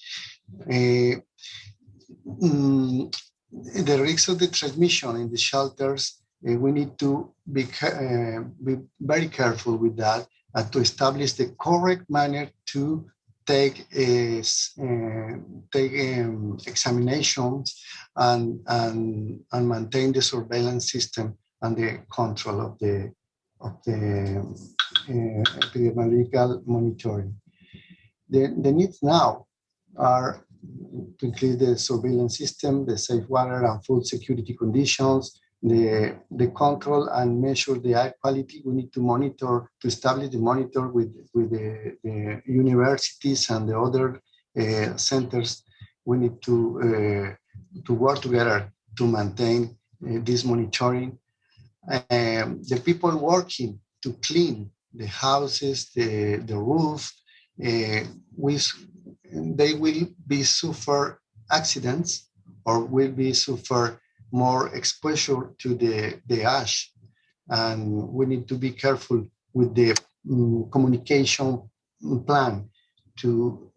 The risks of the transmission in the shelters, we need to be very careful with that and to establish the correct manner to take examinations and maintain the surveillance system and the control of the epidemiological monitoring. The needs now are to include the surveillance system, the safe water and food security conditions, the control and measure the air quality. We need to monitor, to establish the monitor with the universities and the other centers. We need to work together to maintain this monitoring. The people working to clean the houses, the roof, they will be suffer accidents or will be suffer more exposure to the ash. And we need to be careful with the communication plan to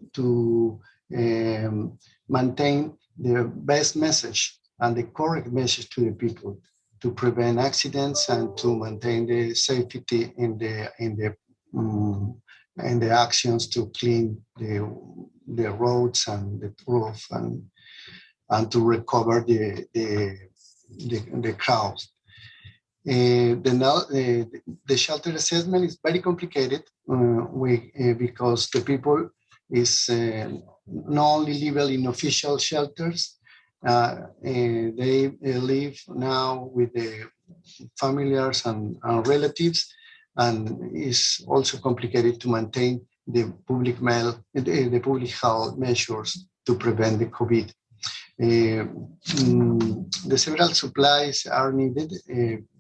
maintain the best message and the correct message to the people to prevent accidents and to maintain the safety in the actions to clean the roads and the roof and to recover the crowds. The shelter assessment is very complicated because the people is not only live in official shelters, they live now with the familiars and relatives, and it's also complicated to maintain the public health measures to prevent the COVID. The several supplies are needed,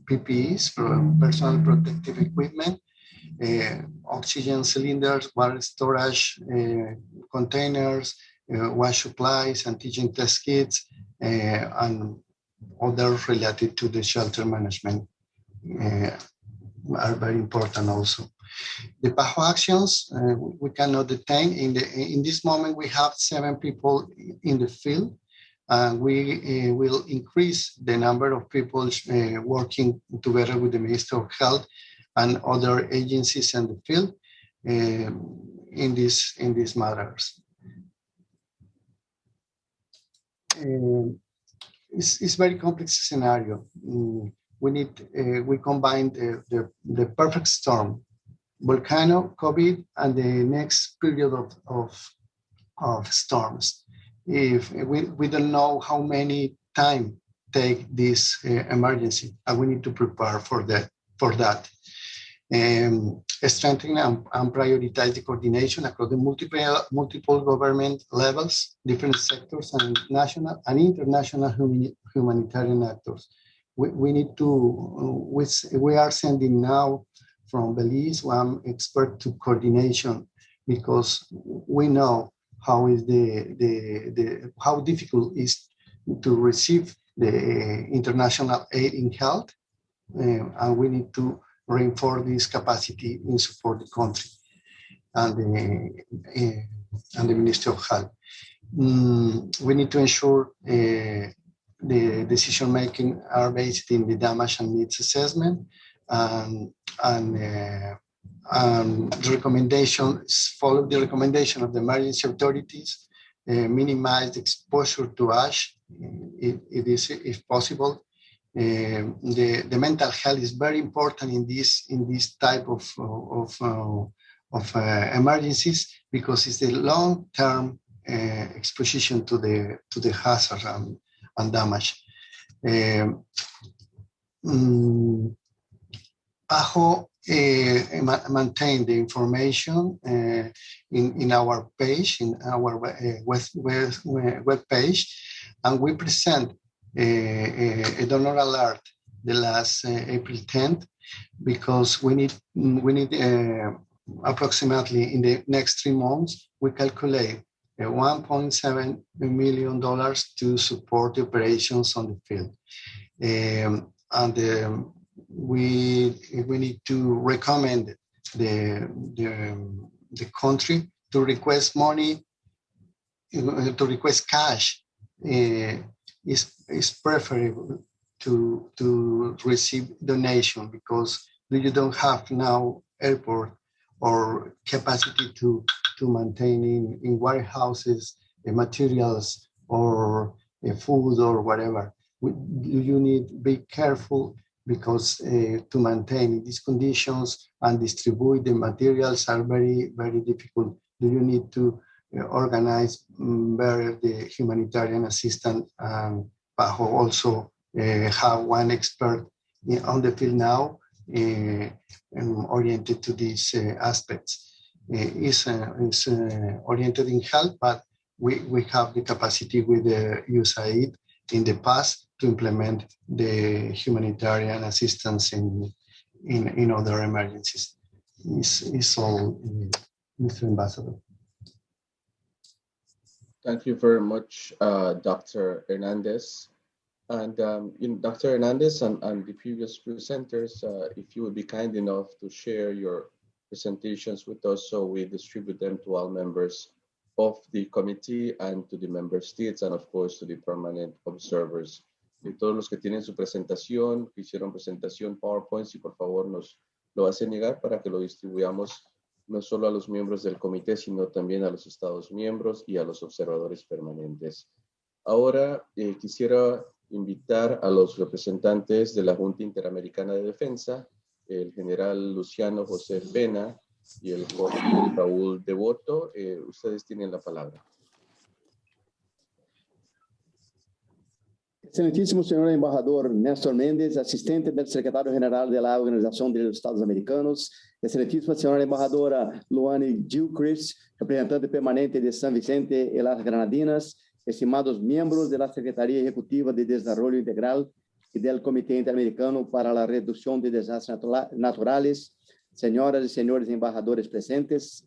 PPEs, for personal protective equipment, oxygen cylinders, water storage containers, wash supplies, antigen test kits, and others related to the shelter management are very important also. The PAHO actions, we cannot detain. In this moment, we have 7 people in the field. We will increase the number of people working together with the Minister of Health and other agencies in the field in these matters. It's very complex scenario. We combine the perfect storm, volcano, COVID, and the next period of storms. If we don't know how many time take this emergency, and we need to prepare for that. Strengthen and prioritize the coordination across the multiple government levels, different sectors, and national and international humanitarian actors. We are sending now from Belize one expert to coordination, because we know how difficult it is to receive the international aid in health, and we need to reinforce this capacity in support the country and the Ministry of Health. We need to ensure the decision making are based in the damage and needs assessment and the recommendation is follow the recommendation of the emergency authorities, minimize the exposure to ash if possible. The mental health is very important in this type of emergencies, because it's the long-term exposition to the hazard and damage. PAHO maintain the information in our page, in our web page, and we present a donor alert the last April 10th, because we need approximately in the next 3 months, we calculate $1.7 million to support the operations on the field. We need to recommend the country to request money, to request cash. Is preferable to receive donation, because you don't have now airport or capacity to maintain in warehouses materials or food or whatever. You need to be careful, because to maintain these conditions and distribute the materials are very, very difficult. You need to organize better the humanitarian assistance. PAHO also have one expert on the field now oriented to these aspects. Is oriented in health, but we have the capacity with the USAID in the past to implement the humanitarian assistance in other emergencies. Is all, Mr. Ambassador. Thank you very much, Dr. Hernandez. And Dr. Hernandez and the previous presenters, if you would be kind enough to share your presentations with us, so we distribute them to all members of the committee and to the member states, and of course to the permanent observers. Y todos los que tienen su presentación, que hicieron presentación PowerPoint, si por favor nos lo hacen llegar para que lo distribuyamos no solo a los miembros del comité, sino también a los Estados miembros y a los observadores permanentes. Ahora quisiera invitar a los representantes de la Junta Interamericana de Defensa, el general Luciano José Pena y el coronel Raúl Devoto. Ustedes tienen la palabra. Excelentíssimo senhor embaixador Nestor Mendez, assistente do secretário-geral da Organização dos Estados Americanos, excelentíssima senhora embajadora Luane Gilchrist, representante permanente de São Vicente e las Grenadines, estimados membros da Secretaria Executiva de Desenvolvimento Integral e do Comitê Interamericano para a Redução de Desastres Naturais, senhoras e senhores embaixadores presentes,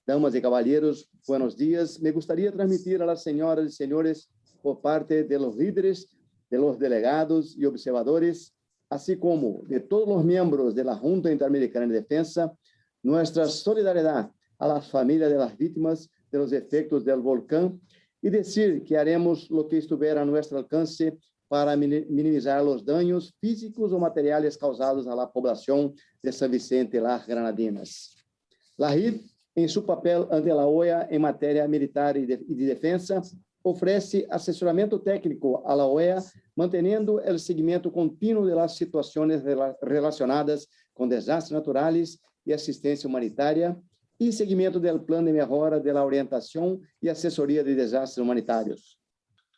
damas e cavalheiros, buenos dias. Me gostaria de transmitir a las senhoras e senhores, por parte de los líderes, de los delegados y observadores, así como de todos los miembros de la Junta Interamericana de Defensa, nuestra solidaridad a las familias de las víctimas de los efectos del volcán y decir que haremos lo que estuviera a nuestro alcance para minimizar los daños físicos o materiales causados a la población de San Vicente y las Grenadines. La JID, en su papel ante la OEA en materia militar y de defensa, ofrece assessoramento técnico à OEA, mantendo o seguimento contínuo das situações relacionadas com desastres naturais e assistência humanitária e seguimento do plano de melhora da orientação e assessoria de desastres humanitários.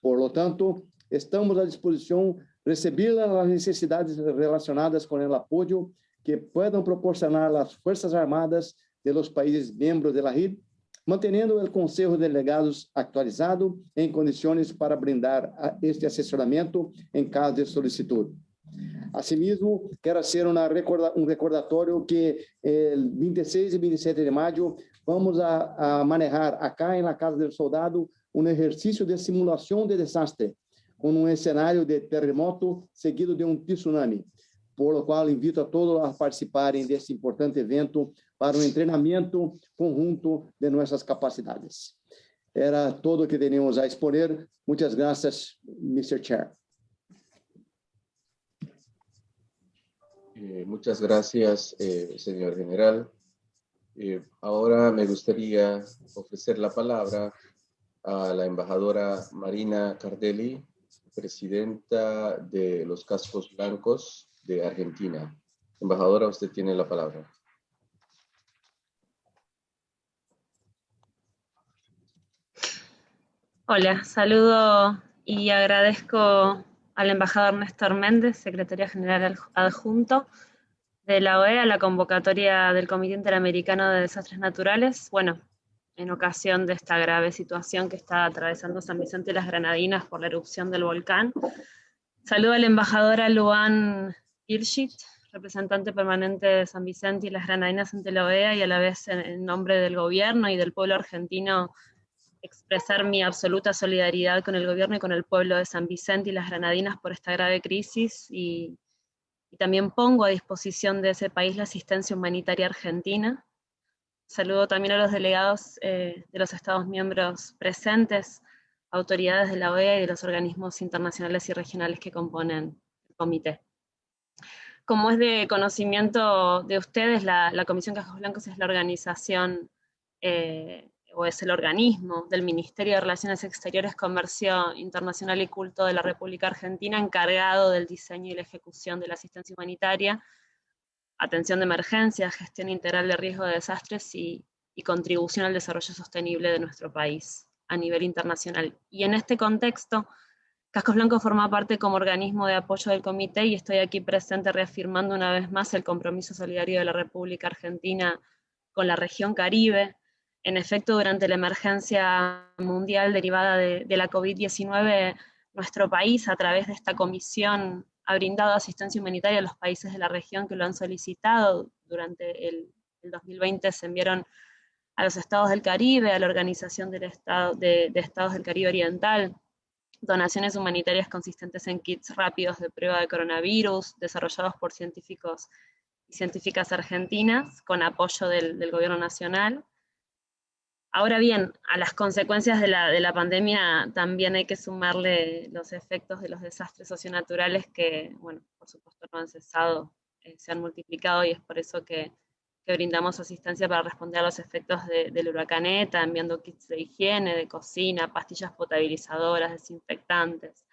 Por lo tanto, estamos à disposição de receber as necessidades relacionadas com o apoio que possam proporcionar as Forças Armadas de los países membros da RID, mantendo o Conselho de Delegados atualizado em condições para brindar este assessoramento em caso de solicitude. Asimismo, quero ser um recordatório que el 26 e 27 de maio vamos a manejar acá na Casa do Soldado um exercício de simulação de desastre com um cenário de terremoto seguido de um tsunami, por lo qual invito a todos a participarem deste importante evento para um treinamento conjunto de nossas capacidades. Era todo o que teníamos a exponer. Muitas graças, Mr. Chair. Muchas gracias, señor general. Ahora me gustaría ofrecer la palabra a la embajadora Marina Cardelli, presidenta de los Cascos Blancos de Argentina. Embajadora, usted tiene la palabra. Hola, saludo y agradezco al embajador Néstor Mendez, secretario general adjunto de la OEA, a la convocatoria del Comité Interamericano de Desastres Naturales, bueno, en ocasión de esta grave situación que está atravesando San Vicente y las Grenadines por la erupción del volcán. Saludo a la embajadora Luan Gilchrist, representante permanente de San Vicente y las Grenadines ante la OEA, y a la vez en nombre del gobierno y del pueblo argentino expresar mi absoluta solidaridad con el gobierno y con el pueblo de San Vicente y las Grenadinas por esta grave crisis, y también pongo a disposición de ese país la asistencia humanitaria argentina. Saludo también a los delegados de los Estados miembros presentes, autoridades de la OEA y de los organismos internacionales y regionales que componen el comité. Como es de conocimiento de ustedes, la Comisión Cascos Blancos es la organización o es el organismo del Ministerio de Relaciones Exteriores, Comercio Internacional y Culto de la República Argentina, encargado del diseño y la ejecución de la asistencia humanitaria, atención de emergencias, gestión integral de riesgo de desastres y contribución al desarrollo sostenible de nuestro país a nivel internacional. Y en este contexto, Cascos Blancos forma parte como organismo de apoyo del comité, y estoy aquí presente reafirmando una vez más el compromiso solidario de la República Argentina con la región Caribe. En efecto, durante la emergencia mundial derivada de la COVID-19, nuestro país, a través de esta comisión, ha brindado asistencia humanitaria a los países de la región que lo han solicitado. Durante el 2020 se enviaron a los estados del Caribe, a la Organización de Estados del Caribe Oriental, donaciones humanitarias consistentes en kits rápidos de prueba de coronavirus, desarrollados por científicos y científicas argentinas, con apoyo del gobierno nacional. Ahora bien, a las consecuencias de la pandemia también hay que sumarle los efectos de los desastres socionaturales que, bueno, por supuesto no han cesado, se han multiplicado, y es por eso que brindamos asistencia para responder a los efectos del huracán ETA, enviando kits de higiene, de cocina, pastillas potabilizadoras, desinfectantes.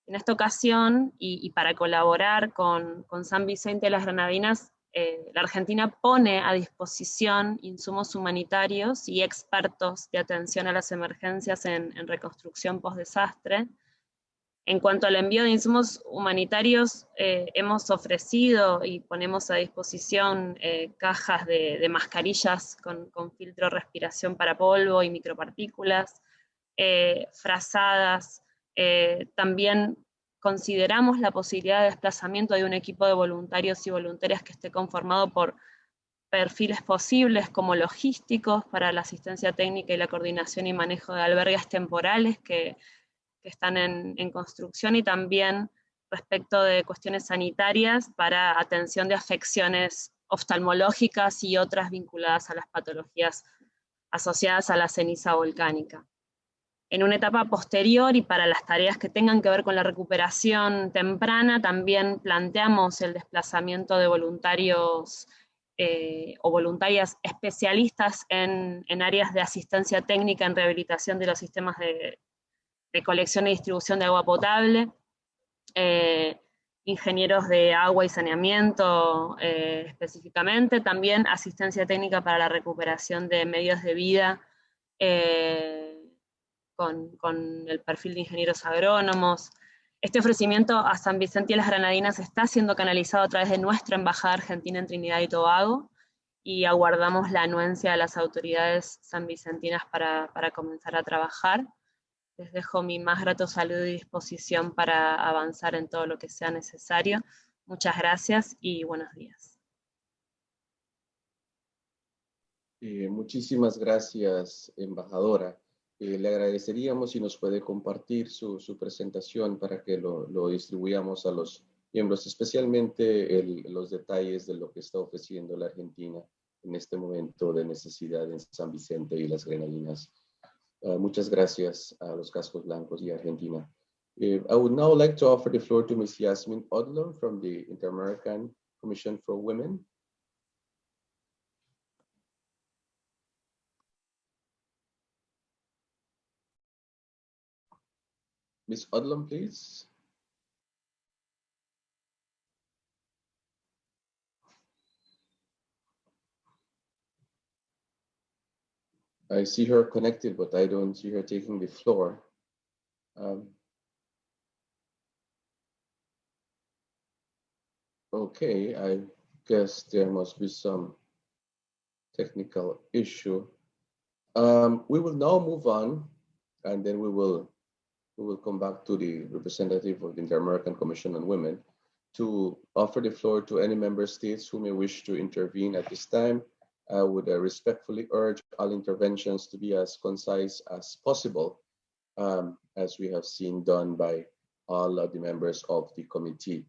En esta ocasión, y para colaborar con San Vicente y las Grenadinas, la Argentina pone a disposición insumos humanitarios y expertos de atención a las emergencias en reconstrucción post-desastre. En cuanto al envío de insumos humanitarios, hemos ofrecido y ponemos a disposición cajas de mascarillas con filtro de respiración para polvo y micropartículas, frazadas. También consideramos la posibilidad de desplazamiento de un equipo de voluntarios y voluntarias que esté conformado por perfiles posibles como logísticos para la asistencia técnica y la coordinación y manejo de albergues temporales que están en construcción, y también respecto de cuestiones sanitarias para atención de afecciones oftalmológicas y otras vinculadas a las patologías asociadas a la ceniza volcánica. En una etapa posterior y para las tareas que tengan que ver con la recuperación temprana, también planteamos el desplazamiento de voluntarios o voluntarias especialistas en áreas de asistencia técnica en rehabilitación de los sistemas de colección y distribución de agua potable, ingenieros de agua y saneamiento específicamente, también asistencia técnica para la recuperación de medios de vida, con el perfil de ingenieros agrónomos. Este ofrecimiento a San Vicente y las Grenadinas está siendo canalizado a través de nuestra Embajada Argentina en Trinidad y Tobago, y aguardamos la anuencia de las autoridades sanvicentinas para comenzar a trabajar. Les dejo mi más grato saludo y disposición para avanzar en todo lo que sea necesario. Muchas gracias y buenos días. Muchísimas gracias, embajadora. Le agradeceríamos si nos puede compartir su presentación para que lo distribuyamos a los miembros, especialmente los detalles de lo que está ofreciendo la Argentina en este momento de necesidad en San Vicente y las Grenadinas. Muchas gracias a los Cascos Blancos y Argentina. I would now like to offer the floor to Ms. Yasmin Odlum from the Inter-American Commission for Women. Ms. Odlum, please. I see her connected, but I don't see her taking the floor. Okay, I guess there must be some technical issue. We will now move on, and then we will come back to the representative of the Inter-American Commission on Women to offer the floor to any member states who may wish to intervene at this time. I would respectfully urge all interventions to be as concise as possible, as we have seen done by all of the members of the committee.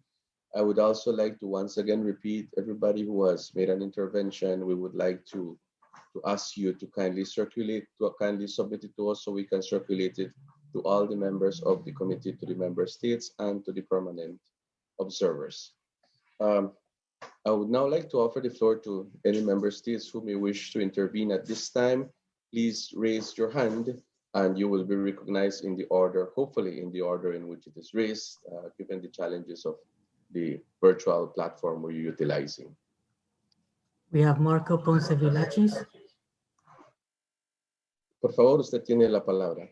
I would also like to once again repeat, everybody who has made an intervention, we would like to ask you to kindly circulate, to kindly submit it to us so we can circulate it to all the members of the committee, to the member states, and to the permanent observers. I would now like to offer the floor to any member states who may wish to intervene at this time. Please raise your hand and you will be recognized in the order, hopefully in the order in which it is raised, given the challenges of the virtual platform we're utilizing. We have Marco Ponce Vilachis. Por favor, usted tiene la palabra.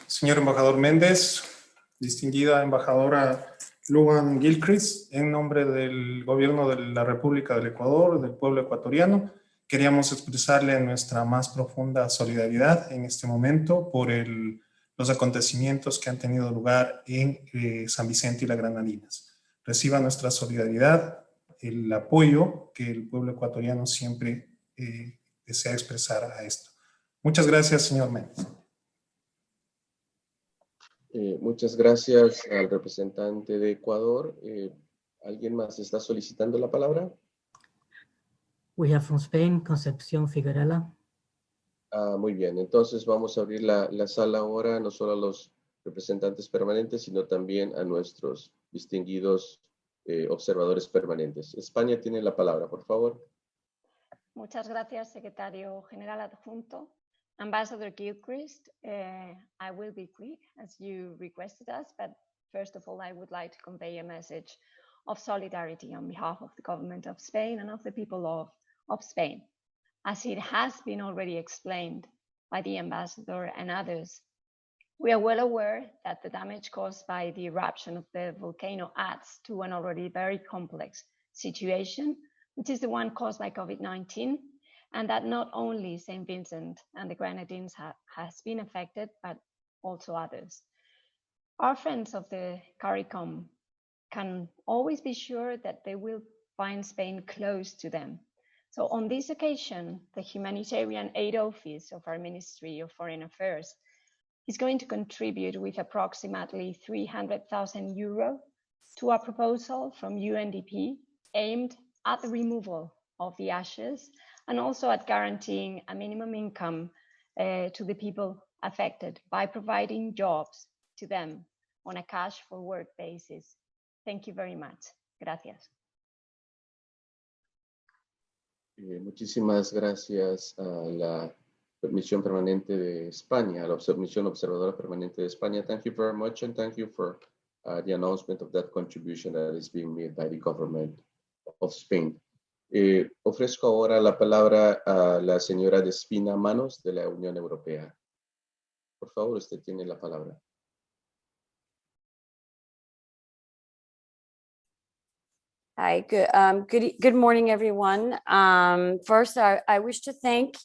Señor embajador Méndez, distinguida embajadora Luan Gilchrist, en nombre del gobierno de la República del Ecuador, del pueblo ecuatoriano, queríamos expresarle nuestra más profunda solidaridad en este momento por los acontecimientos que han tenido lugar en San Vicente y las Grenadines. Reciba nuestra solidaridad, el apoyo que el pueblo ecuatoriano siempre desea expresar a esto. Muchas gracias, señor Méndez. Muchas gracias al representante de Ecuador. ¿Alguien más está solicitando la palabra? We have from Spain, Concepción Figuerela. Muy bien, entonces vamos a abrir la sala ahora, no solo a los representantes permanentes, sino también a nuestros distinguidos observadores permanentes. España tiene la palabra, por favor. Muchas gracias, secretario general adjunto. Ambassador Gilchrist, I will be quick as you requested us, but first of all, I would like to convey a message of solidarity on behalf of the government of Spain and of the people of Spain. As it has been already explained by the ambassador and others, we are well aware that the damage caused by the eruption of the volcano adds to an already very complex situation, which is the one caused by COVID-19, and that not only St. Vincent and the Grenadines has been affected, but also others. Our friends of the CARICOM can always be sure that they will find Spain close to them. So on this occasion, the Humanitarian Aid Office of our Ministry of Foreign Affairs is going to contribute with approximately 300,000 euro to a proposal from UNDP aimed at the removal of the ashes and also at guaranteeing a minimum income to the people affected by providing jobs to them on a cash for work basis. Thank you very much. Gracias. Muchísimas gracias a la Misión Permanente de España, a la Misión Observadora Permanente de España. Thank you very much, and thank you for the announcement of that contribution that is being made by the government of Spain. Ofrezco ahora la palabra a la señora Despina Manos de la Unión Europea. Por favor, usted tiene la palabra. Hi, good morning, everyone. First, I wish to thank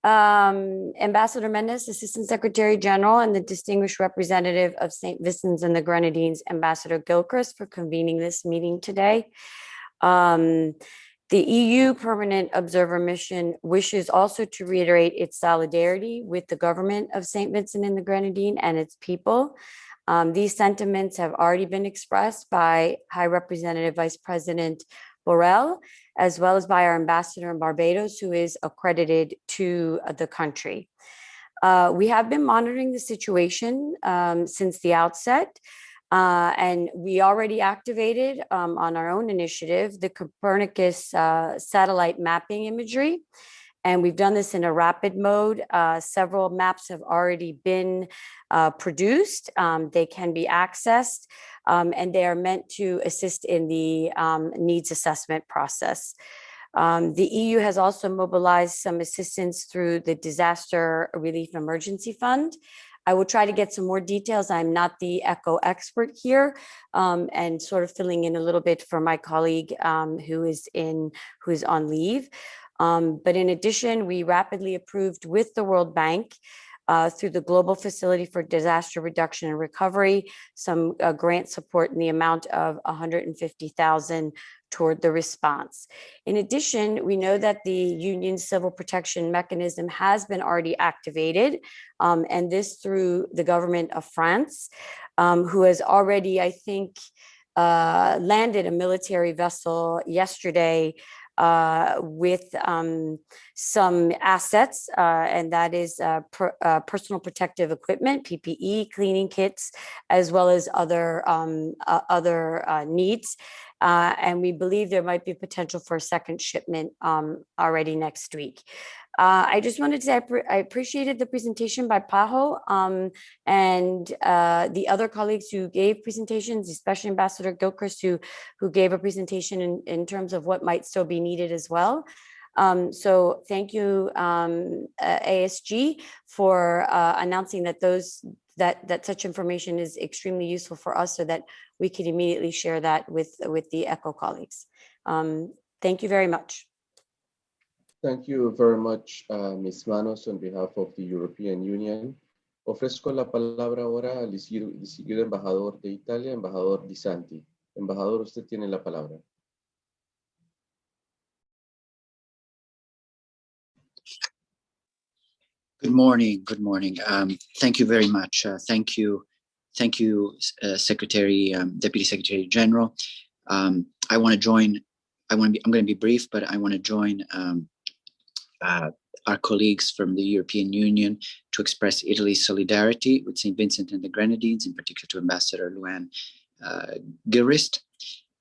Ambassador Mendez, Assistant Secretary General, and the distinguished representative of St. Vincent and the Grenadines, Ambassador Gilchrist, for convening this meeting today. The EU Permanent Observer Mission wishes also to reiterate its solidarity with the government of St. Vincent and the Grenadines and its people. These sentiments have already been expressed by High Representative Vice President Borrell, as well as by our ambassador in Barbados, who is accredited to the country. We have been monitoring the situation since the outset. And we already activated on our own initiative the Copernicus satellite mapping imagery. And we've done this in a rapid mode. Several maps have already been produced. They can be accessed, and they are meant to assist in the needs assessment process. The EU has also mobilized some assistance through the Disaster Relief Emergency Fund. I will try to get some more details. I'm not the ECHO expert here, and sort of filling in a little bit for my colleague who is on leave. But in addition, we rapidly approved with the World Bank through the Global Facility for Disaster Reduction and Recovery, some grant support in the amount of $150,000 toward the response. In addition, we know that the Union Civil Protection Mechanism has been already activated, and this through the government of France, who has already, I think, landed a military vessel yesterday with some assets, and that is personal protective equipment, PPE, cleaning kits, as well as other needs. And we believe there might be potential for a second shipment already next week. I just wanted to say I appreciated the presentation by Pajo and the other colleagues who gave presentations, especially Ambassador Gilchrist, who gave a presentation in terms of what might still be needed as well. So thank you, ASG, for announcing that that such information is extremely useful for us, so that we can immediately share that with the ECHO colleagues. Thank you very much. Thank you very much, Ms. Manos, on behalf of the European Union. Ofrezco la palabra ahora al distinguido embajador de Italia, embajador Di Santi. Embajador, usted tiene la palabra. Good morning. Good morning. Thank you very much. Thank you, Secretary, Deputy Secretary General. I want to join. I'm going to be brief, but I want to join our colleagues from the European Union to express Italy's solidarity with St. Vincent and the Grenadines, in particular to Ambassador Luan Gilchrist.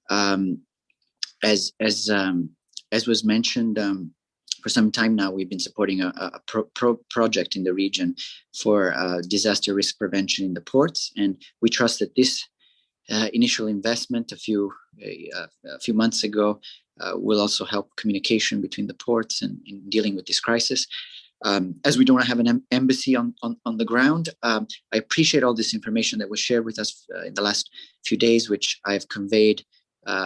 As was mentioned, for some time now, we've been supporting a project in the region for disaster risk prevention in the ports, and we trust that this initial investment a few months ago will also help communication between the ports and in dealing with this crisis. As we don't have an embassy on the ground, I appreciate all this information that was shared with us in the last few days, which I've conveyed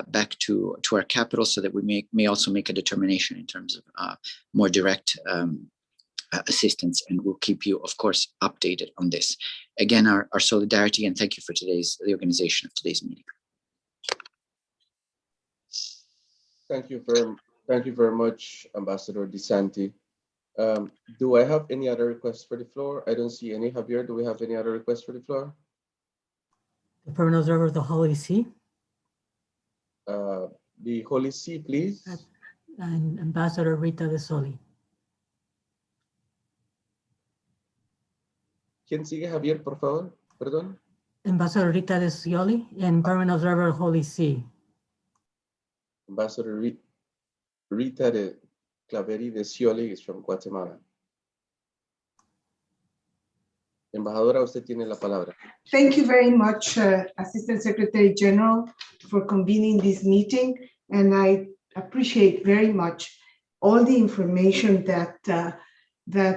back to our capital, so that we may also make a determination in terms of more direct assistance, and we'll keep you, of course, updated on this. Again, our solidarity, and thank you for the organization of today's meeting. Thank you very much, Ambassador Di Santi. Do I have any other requests for the floor? I don't see any. Javier, do we have any other requests for the floor? The permanent observer of the Holy See. The Holy See, please. And Ambassador Rita De Soli. ¿Quién sigue, Javier, por favor? Perdón. Ambassador Rita De Soli and permanent observer of Holy See. Ambassador Rita de Claveri de Scioli is from Guatemala. Embajadora, usted tiene la palabra. Thank you very much, Assistant Secretary General, for convening this meeting. And I appreciate very much all the information that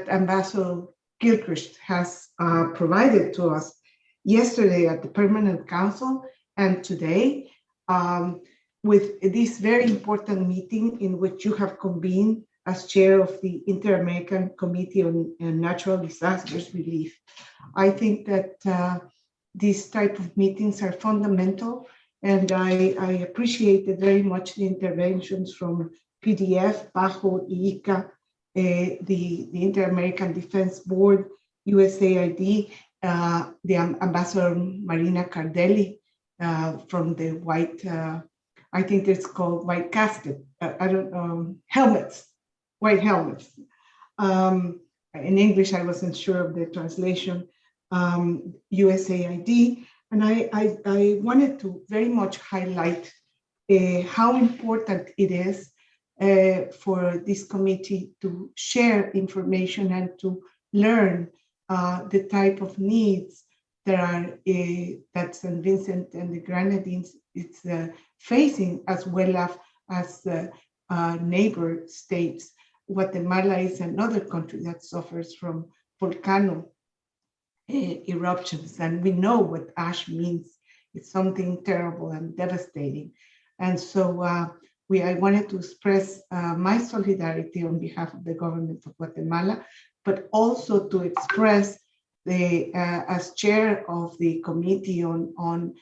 Ambassador Gilchrist has provided to us yesterday at the Permanent Council and today with this very important meeting in which you have convened as chair of the Inter-American Committee on Natural Disasters Relief. I think that these type of meetings are fundamental, and I appreciated very much the interventions from PDF, PAHO, IICA, the Inter-American Defense Board, USAID, the Ambassador Marina Cardelli from the white, I think it's called white casket, I don't know, helmets, white helmets. In English, I wasn't sure of the translation. USAID, And I wanted to very much highlight how important it is for this committee to share information and to learn the type of needs that are that St. Vincent and the Grenadines is facing, as well as neighbor states. Guatemala is another country that suffers from volcano eruptions, and we know what ash means. It's something terrible and devastating. And so I wanted to express my solidarity on behalf of the government of Guatemala, but also to express as chair of the committee on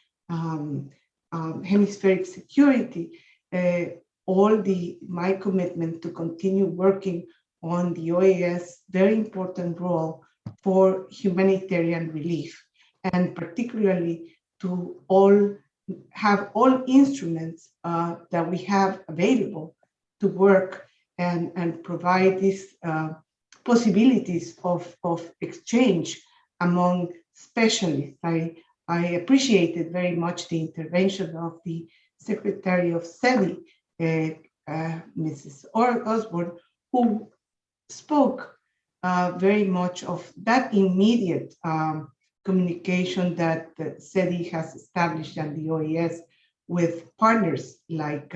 hemispheric security, my commitment to continue working on the OAS very important role for humanitarian relief, and particularly to have all instruments that we have available to work and provide these possibilities of exchange among specialists. I appreciated very much the intervention of the Secretary of SEDI, Mrs. Osborne, who spoke very much of that immediate communication that the SEDI has established and the OAS with partners like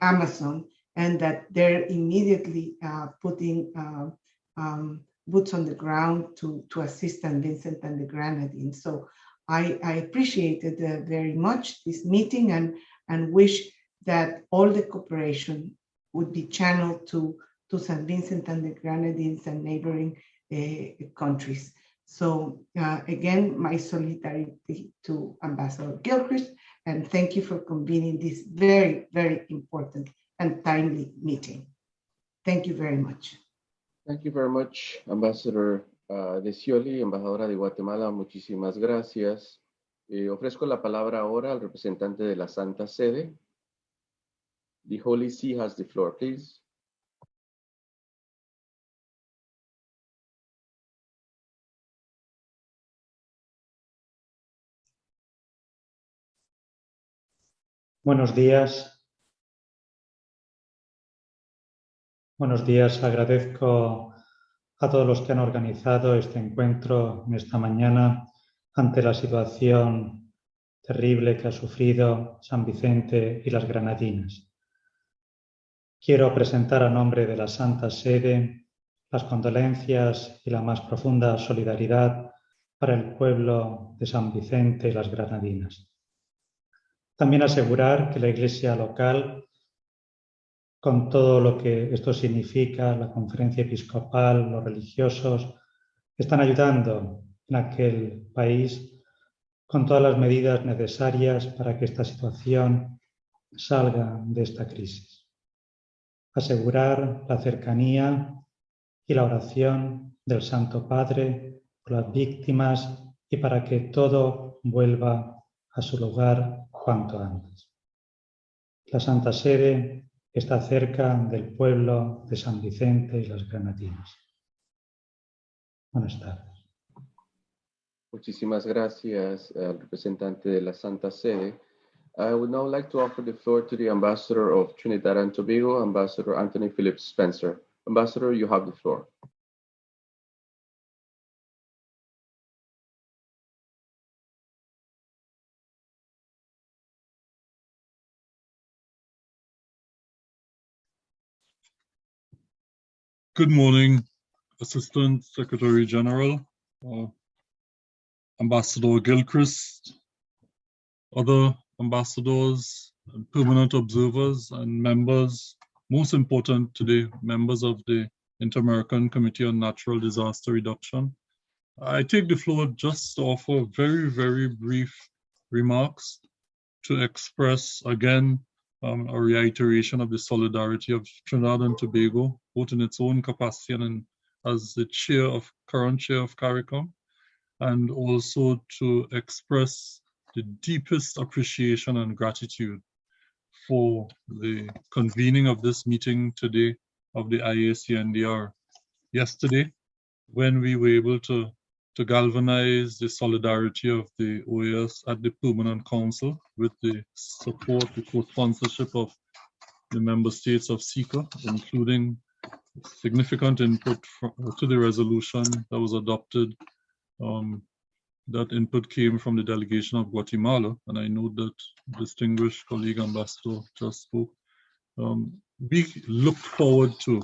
Amazon, and that they're immediately putting boots on the ground to assist St. Vincent and the Grenadines. So I appreciated very much this meeting and wish that all the cooperation would be channeled to St. Vincent and the Grenadines and neighboring countries. So again, my solidarity to Ambassador Gilchrist, and thank you for convening this very, very important and timely meeting. Thank you very much. Thank you very much, Ambassador de Scioli, embajadora de Guatemala. Muchísimas gracias. Ofrezco la palabra ahora al representante de la Santa Sede. The Holy See has the floor, please. Buenos días. Buenos días. Agradezco a todos los que han organizado este encuentro en esta mañana ante la situación terrible que ha sufrido San Vicente y las Grenadines. Quiero presentar a nombre de la Santa Sede las condolencias y la más profunda solidaridad para el pueblo de San Vicente y las Grenadines. También asegurar que la Iglesia local, con todo lo que esto significa, la conferencia episcopal, los religiosos, están ayudando en aquel país con todas las medidas necesarias para que esta situación salga de esta crisis. Asegurar la cercanía y la oración del Santo Padre por las víctimas y para que todo vuelva a su lugar cuanto antes. La Santa Sede está cerca del pueblo de San Vicente y las Grenadines. Buenas tardes. Muchísimas gracias, representante de la Santa Sede. I would now like to offer the floor to the Ambassador of Trinidad and Tobago, Ambassador Anthony Phillips Spencer. Ambassador, you have the floor. Good morning, Assistant Secretary General, Ambassador Gilchrist, other ambassadors, and permanent observers, and members, most important today, members of the Inter-American Committee on Natural Disaster Reduction. I take the floor just to offer very, very brief remarks to express again a reiteration of the solidarity of Trinidad and Tobago, both in its own capacity and as the current chair of CARICOM, and also to express the deepest appreciation and gratitude for the convening of this meeting today of the IACNDR. Yesterday, when we were able to to galvanize the solidarity of the OAS at the Permanent Council with the support, the co-sponsorship of the member states of SECA, including significant input to the resolution that was adopted. That input came from the delegation of Guatemala, and I know that distinguished colleague ambassador just spoke. We look forward to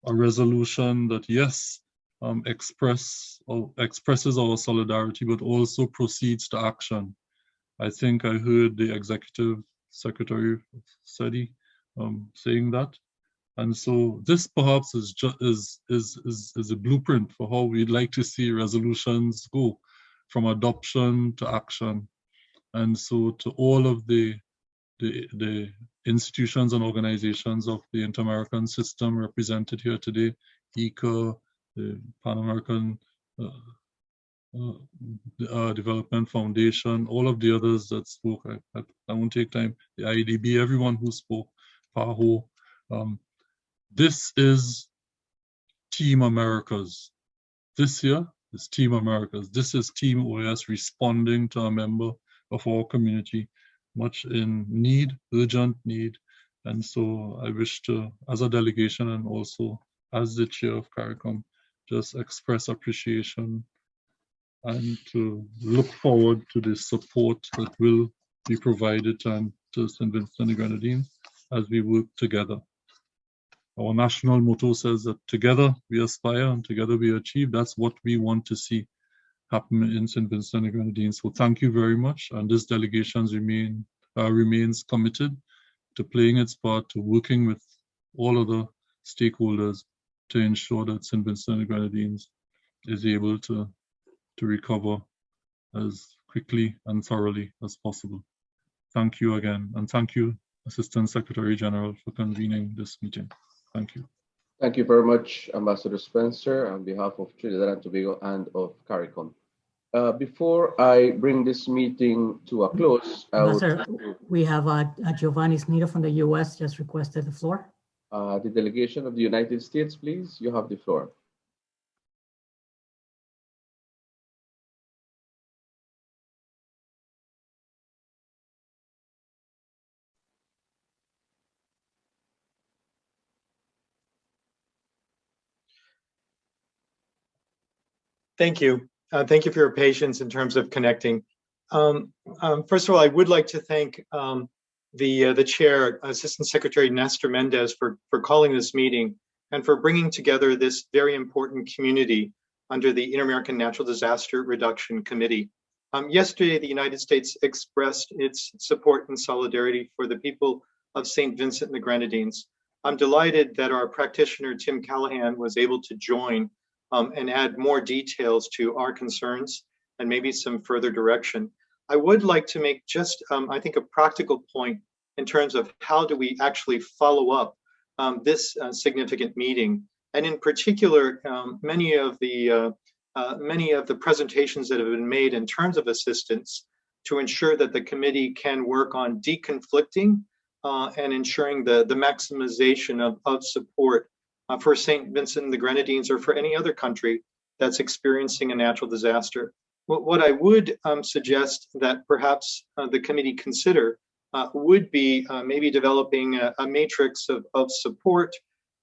a resolution that, yes, expresses our solidarity, but also proceeds to action. I think I heard the executive secretary of SEDI saying that. And so this perhaps is a blueprint for how we'd like to see resolutions go from adoption to action. And so to all of the institutions and organizations of the Inter-American system represented here today, ICA, the Pan American Development Foundation, all of the others that spoke, I won't take time, the IDB, everyone who spoke, PAHO. This is Team Americas. This here is Team Americas. This is Team OAS responding to a member of our community, much in need, urgent need. And so I wish to, as a delegation and also as the chair of CARICOM, just express appreciation and to look forward to the support that will be provided to St. Vincent and the Grenadines as we work together. Our national motto says that together we aspire and together we achieve. That's what we want to see happen in St. Vincent and the Grenadines. So thank you very much. And this delegation remains committed to playing its part, to working with all other stakeholders to ensure that St. Vincent and the Grenadines is able to recover as quickly and thoroughly as possible. Thank you again. And thank you, Assistant Secretary General, for convening this meeting. Thank you. Thank you very much, Ambassador Spencer, on behalf of Trinidad and Tobago and of CARICOM. Before I bring this meeting to a close, we have Giovanni Snido from the US just requested the floor. The delegation of the United States, please, you have the floor. Thank you. Thank you for your patience in terms of connecting. First of all, I would like to thank the chair, Assistant Secretary Nestor Mendez, for calling this meeting and for bringing together this very important community under the Inter-American Natural Disaster Reduction Committee. Yesterday, the United States expressed its support and solidarity for the people of St. Vincent and the Grenadines. I'm delighted that our practitioner, Tim Callahan, was able to join and add more details to our concerns and maybe some further direction. I would like to make just, I think, a practical point in terms of how do we actually follow up this significant meeting. And in particular, many of the presentations that have been made in terms of assistance to ensure that the committee can work on deconflicting and ensuring the maximization of support for St. Vincent and the Grenadines or for any other country that's experiencing a natural disaster. What I would suggest that perhaps the committee consider would be maybe developing a matrix of support,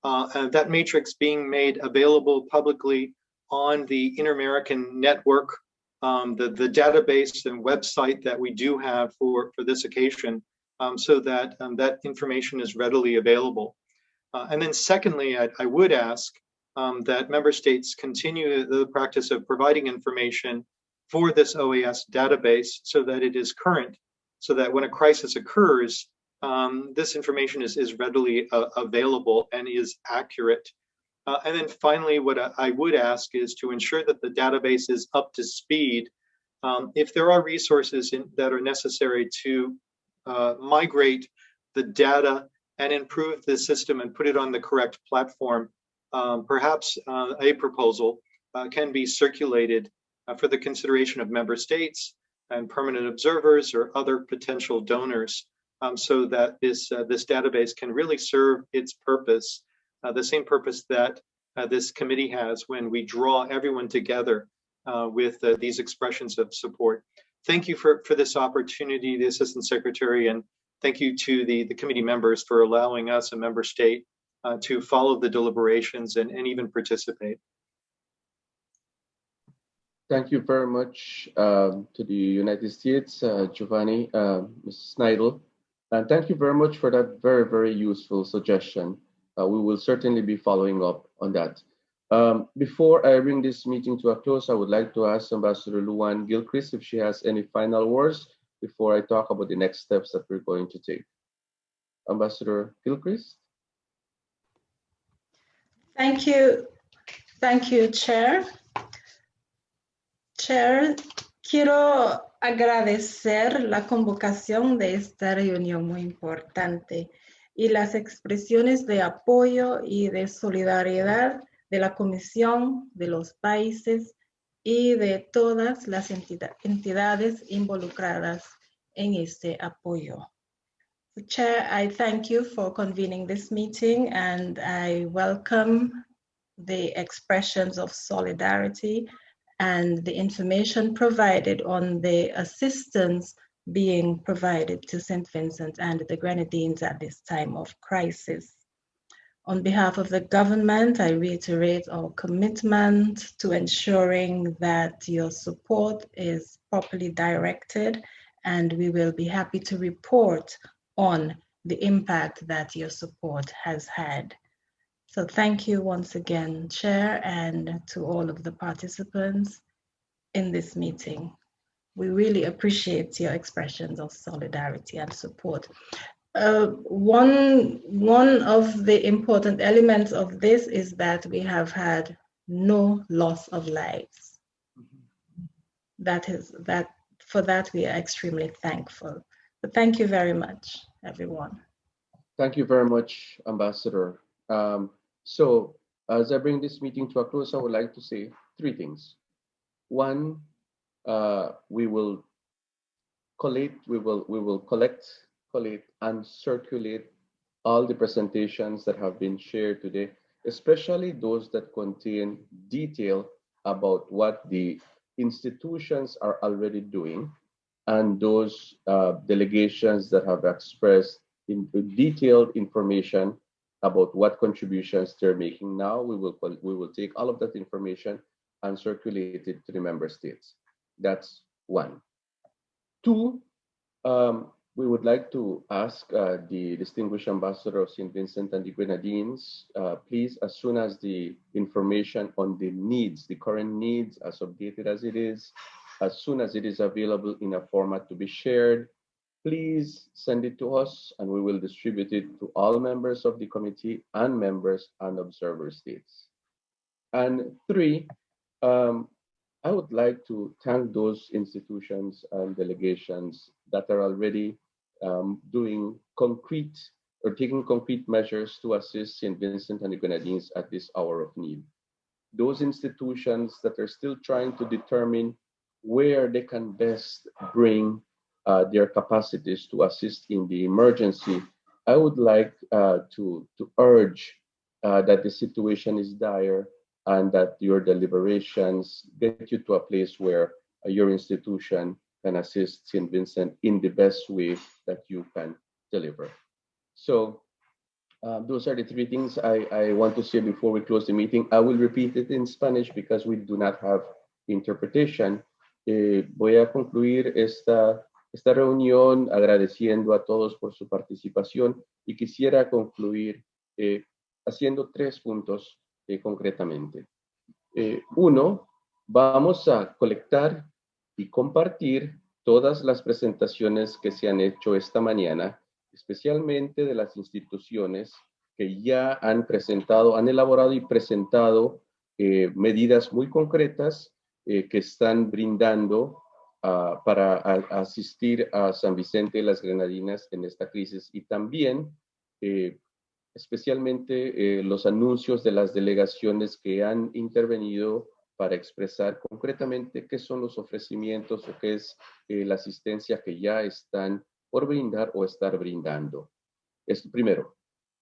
and that matrix being made available publicly on the Inter-American Network, the database and website that we do have for this occasion, so that that information is readily available. And then secondly, I would ask that member states continue the practice of providing information for this OAS database so that it is current, so that when a crisis occurs, this information is readily available and is accurate. And then finally, what I would ask is to ensure that the database is up to speed. If there are resources that are necessary to migrate the data and improve the system and put it on the correct platform, perhaps a proposal can be circulated for the consideration of member states and permanent observers or other potential donors, so that this database can really serve its purpose, the same purpose that this committee has when we draw everyone together with these expressions of support. Thank you for this opportunity, the Assistant Secretary, and thank you to the committee members for allowing us, a member state, to follow the deliberations and even participate. Thank you very much to the United States, Giovanni, Ms. Snidel. And thank you very much for that very, very useful suggestion. We will certainly be following up on that. Before I bring this meeting to a close, I would like to ask Ambassador Luan Gilchrist if she has any final words before I talk about the next steps that we're going to take. Ambassador Gilchrist. Thank you. Thank you, Chair. Chair, quiero agradecer la convocación de esta reunión muy importante y las expresiones de apoyo y de solidaridad de la Comisión, de los países y de todas las entidades involucradas en este apoyo. Chair, I thank you for convening this meeting and I welcome the expressions of solidarity and the information provided on the assistance being provided to St. Vincent and the Grenadines at this time of crisis. On behalf of the government, I reiterate our commitment to ensuring that your support is properly directed, and we will be happy to report on the impact that your support has had. So thank you once again, Chair, and to all of the participants in this meeting. We really appreciate your expressions of solidarity and support. One of the important elements of this is that we have had no loss of lives. For that we are extremely thankful. But thank you very much, everyone. Thank you very much, Ambassador. So as I bring this meeting to a close, I would like to say three things. One, we will collect and circulate all the presentations that have been shared today, especially those that contain detail about what the institutions are already doing and those delegations that have expressed detailed information about what contributions they're making now. We will take all of that information and circulate it to the member states. That's one. Two, we would like to ask the distinguished ambassador of St. Vincent and the Grenadines, please, as soon as the information on the needs, the current needs, as updated as it is, as soon as it is available in a format to be shared, please send it to us and we will distribute it to all members of the committee and members and observer states. And three, I would like to thank those institutions and delegations that are already doing concrete or taking concrete measures to assist St. Vincent and the Grenadines at this hour of need. Those institutions that are still trying to determine where they can best bring their capacities to assist in the emergency, I would like to urge that the situation is dire and that your deliberations get you to a place where your institution can assist St. Vincent in the best way that you can deliver. So those are the three things I want to say before we close the meeting. I will repeat it in Spanish because we do not have interpretation. Voy a concluir esta reunión agradeciendo a todos por su participación y quisiera concluir haciendo tres puntos concretamente. Uno, vamos a colectar y compartir todas las presentaciones que se han hecho esta mañana, especialmente de las instituciones que ya han elaborado y presentado medidas muy concretas que están brindando para asistir a San Vicente y las Grenadinas en esta crisis, y también especialmente los anuncios de las delegaciones que han intervenido para expresar concretamente qué son los ofrecimientos o qué es la asistencia que ya están por brindar o estar brindando. Esto primero.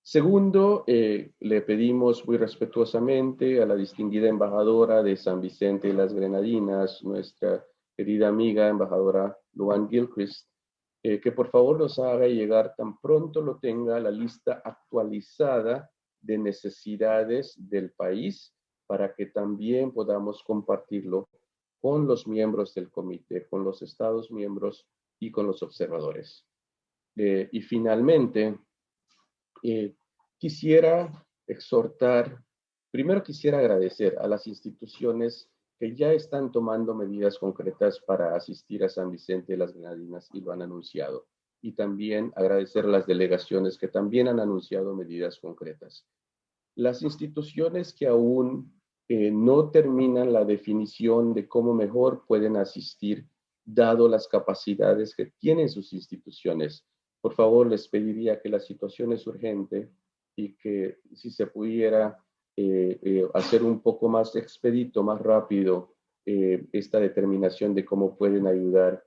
Segundo, le pedimos muy respetuosamente a la distinguida embajadora de San Vicente y las Grenadinas, nuestra querida amiga embajadora Luan Gilchrist, que por favor nos haga llegar tan pronto lo tenga la lista actualizada de necesidades del país para que también podamos compartirlo con los miembros del comité, con los estados miembros y con los observadores. Y finalmente, quisiera exhortar, primero quisiera agradecer a las instituciones que ya están tomando medidas concretas para asistir a San Vicente y las Grenadinas y lo han anunciado. Y también agradecer a las delegaciones que también han anunciado medidas concretas. Las instituciones que aún no terminan la definición de cómo mejor pueden asistir, dado las capacidades que tienen sus instituciones. Por favor, les pediría que la situación es urgente y que si se pudiera hacer un poco más expedito, más rápido, esta determinación de cómo pueden ayudar.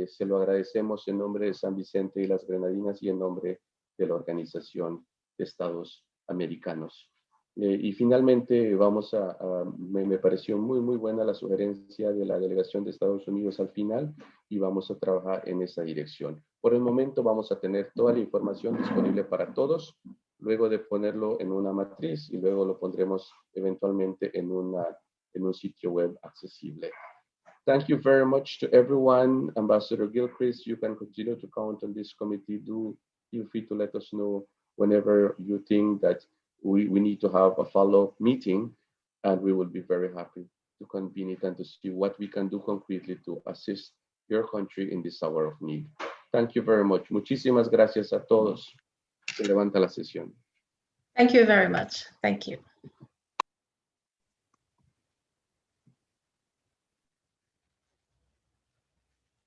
Se lo agradecemos en nombre de San Vicente y las Grenadinas y en nombre de la Organización de Estados Americanos. Y finalmente me pareció muy buena la sugerencia de la delegación de Estados Unidos al final y vamos a trabajar en esa dirección. Por el momento vamos a tener toda la información disponible para todos, luego de ponerlo en una matriz y luego lo pondremos eventualmente en un sitio web accesible. Thank you very much to everyone. Ambassador Gilchrist, you can continue to count on this committee. Do feel free to let us know whenever you think that we need to have a follow-up meeting, and we will be very happy to convene it and to see what we can do concretely to assist your country in this hour of need. Thank you very much. Muchísimas gracias a todos. Se levanta la sesión. Thank you very much. Thank you.